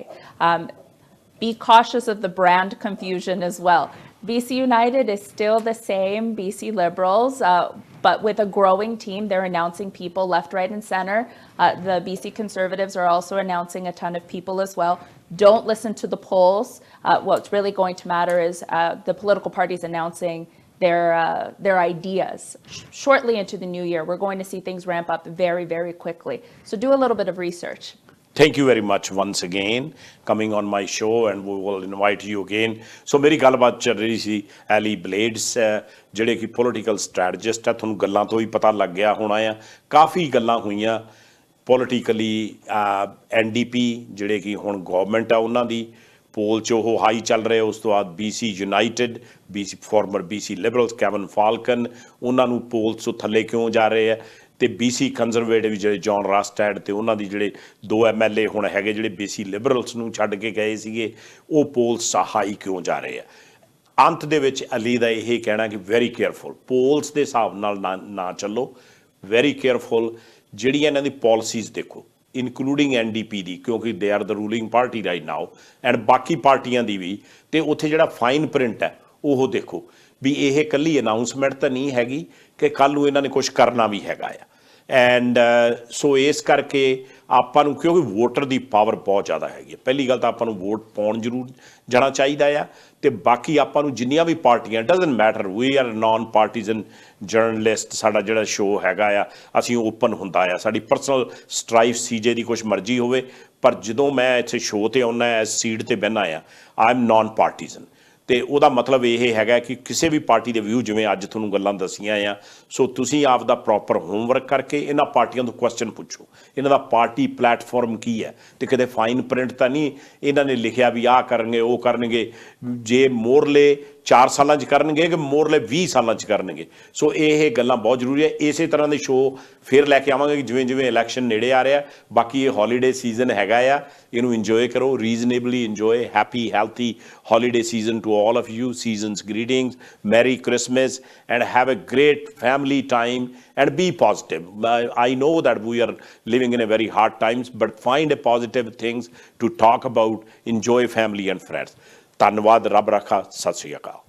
Be cautious of the brand confusion as well. BC United is still the same BC Liberals, but with a growing team. They're announcing people left, right, and center. The BC Conservatives are also announcing a ton of people as well. Don't listen to the polls. What's really going to matter is the political parties announcing their ideas shortly into the new year. We're going to see things ramp up very, very quickly. So do a little bit of research. Thank you very much once again coming on my show, and we will invite you again. So मेरी गलबात चल रही सी Eli blades ਜਿਹੜੇ कि political strategist है, ਤੁਹਾਨੂੰ ਗੱਲਾਂ ਤੋਂ ਹੀ ਪਤਾ ਲੱਗ ਗਿਆ ਹੋਣਾ ਆ। ਕਾਫੀ ਗੱਲਾਂ ਹੋਈਆਂ ਪੋਲੀਟੀਕਲੀ NDP ਜਿਹੜੇ ਕਿ ਹੁਣ ਗਵਰਨਮੈਂਟ ਆ ਉਹਨਾਂ ਦੀ ਪੋਲ 'ਚ ਉਹ ਹਾਈ ਚੱਲ ਰਹੇ। ਉਸ ਤੋਂ ਬਾਅਦ BC United farmer BC liberals cabin Falcon ਉਹਨਾਂ ਨੂੰ ਪੋਲ 'ਚੋਂ ਥੱਲੇ ਕਿਉਂ ਜਾ ਰਹੇ ਆ, ਤੇ BC ਕੰਜ਼ਰਵੇਟਿਵ ਜਿਹੜੇ ਜੌਨ ਰਾਸਟੈਡ ਤੇ ਉਹਨਾਂ ਦੀ ਜਿਹੜੇ 2 MLA ਹੁਣ ਹੈਗੇ ਜਿਹੜੇ BC ਲਿਬਰਲਸ ਨੂੰ ਛੱਡ ਕੇ ਗਏ ਸੀਗੇ, ਉਹ ਪੋਲਸ ਹਾਈ ਕਿਉਂ ਜਾ ਰਹੇ ਆ। ਅੰਤ ਦੇ ਵਿੱਚ ਅਲੀ ਦਾ ਇਹ ਕਹਿਣਾ ਕਿ ਵੈਰੀ ਕੇਅਰਫੁਲ, ਪੋਲਸ ਦੇ ਹਿਸਾਬ ਨਾਲ ਨਾ ਚੱਲੋ, ਵੈਰੀ ਕੇਅਰਫੁਲ। ਜਿਹੜੀਆਂ ਇਹਨਾਂ ਦੀ ਪੋਲਿਸੀਜ਼ ਦੇਖੋ ਇਨਕਲੂਡਿੰਗ NDP ਦੀ, ਕਿਉਂਕਿ they are the ruling party right now, and ਬਾਕੀ ਪਾਰਟੀਆਂ ਦੀ ਵੀ, ਤੇ ਉੱਥੇ ਜਿਹੜਾ ਫਾਈਨ ਪ੍ਰਿੰਟ ਹੈ ਉਹ ਦੇਖੋ ਵੀ ਇਹ ਇਕੱਲੀ ਅਨਾਊਂਸਮੈਂਟ ਤਾਂ ਨਹੀਂ ਹੈਗੀ ਕਿ ਕੱਲ੍ਹ ਨੂੰ ਇਹਨਾਂ ਨੇ ਕੁਛ ਕਰਨਾ ਵੀ ਹੈਗਾ ਆ। ਐਂਡ ਸੋ ਇਸ ਕਰਕੇ ਆਪਾਂ ਨੂੰ, ਕਿਉਂਕਿ ਵੋਟਰ ਦੀ ਪਾਵਰ ਬਹੁਤ ਜ਼ਿਆਦਾ ਹੈਗੀ ਹੈ, ਪਹਿਲੀ ਗੱਲ ਤਾਂ ਆਪਾਂ ਨੂੰ ਵੋਟ ਪਾਉਣ ਜ਼ਰੂਰ ਜਾਣਾ ਚਾਹੀਦਾ ਆ। ਅਤੇ ਬਾਕੀ ਆਪਾਂ ਨੂੰ ਜਿੰਨੀਆਂ ਵੀ ਪਾਰਟੀਆਂ, doesn't matter, we are non partisan journalist, ਸਾਡਾ ਜਿਹੜਾ ਸ਼ੋਅ ਹੈਗਾ ਆ ਅਸੀਂ ਓਪਨ ਹੁੰਦਾ ਆ, ਸਾਡੀ ਪਰਸਨਲ ਸਟਰਾਈਫ CJ ਦੀ ਕੁਛ ਮਰਜ਼ੀ ਹੋਵੇ, ਪਰ ਜਦੋਂ ਮੈਂ ਇੱਥੇ ਸ਼ੋਅ 'ਤੇ ਆਉਂਦਾ ਐਜ਼ ਸੀਟ 'ਤੇ ਬਹਿੰਦਾ ਆ, ਆਈ ਐਮ ਨਾਨ ਪਾਰਟੀਜ਼ਨ। ਅਤੇ ਉਹਦਾ ਮਤਲਬ ਇਹ ਹੈਗਾ ਕਿ ਕਿਸੇ ਵੀ ਪਾਰਟੀ ਦੇ ਵਿਊ, ਜਿਵੇਂ ਅੱਜ ਤੁਹਾਨੂੰ ਗੱਲਾਂ ਦੱਸੀਆਂ ਆ, ਸੋ ਤੁਸੀਂ ਆਪ ਦਾ ਪ੍ਰੋਪਰ ਹੋਮਵਰਕ ਕਰਕੇ ਇਹਨਾਂ ਪਾਰਟੀਆਂ ਤੋਂ ਕੁਐਸਚਨ ਪੁੱਛੋ, ਇਹਨਾਂ ਦਾ ਪਾਰਟੀ ਪਲੈਟਫਾਰਮ ਕੀ ਹੈ, ਅਤੇ ਕਿਤੇ ਫਾਈਨ ਪ੍ਰਿੰਟ ਤਾਂ ਨਹੀਂ ਇਹਨਾਂ ਨੇ ਲਿਖਿਆ ਵੀ ਆਹ ਕਰਨਗੇ ਉਹ ਕਰਨਗੇ, ਜੇ ਮੋਰਲੇ 4 ਸਾਲਾਂ 'ਚ ਕਰਨਗੇ ਕਿ ਮੋਰਲੇ 20 ਸਾਲਾਂ 'ਚ ਕਰਨਗੇ। ਸੋ ਇਹ ਗੱਲਾਂ ਬਹੁਤ ਜ਼ਰੂਰੀ ਹੈ। ਇਸੇ ਤਰ੍ਹਾਂ ਦੇ ਸ਼ੋਅ ਫਿਰ ਲੈ ਕੇ ਆਵਾਂਗੇ ਜਿਵੇਂ ਜਿਵੇਂ ਇਲੈਕਸ਼ਨ ਨੇੜੇ ਆ ਰਿਹਾ। ਬਾਕੀ ਇਹ ਹੌਲੀਡੇ ਸੀਜ਼ਨ ਹੈਗਾ ਆ, ਇਹਨੂੰ ਇੰਜੋਏ ਕਰੋ, reasonably enjoy, happy healthy holiday season to all of you, season's greetings, Merry Christmas, and have a great family time and be positive. I know that we are living in a very hard times, but find a positive things to talk about, enjoy family and friends. ਧੰਨਵਾਦ, ਰੱਬ ਰਾਖਾ, ਸਤਿ ਸ਼੍ਰੀ ਅਕਾਲ।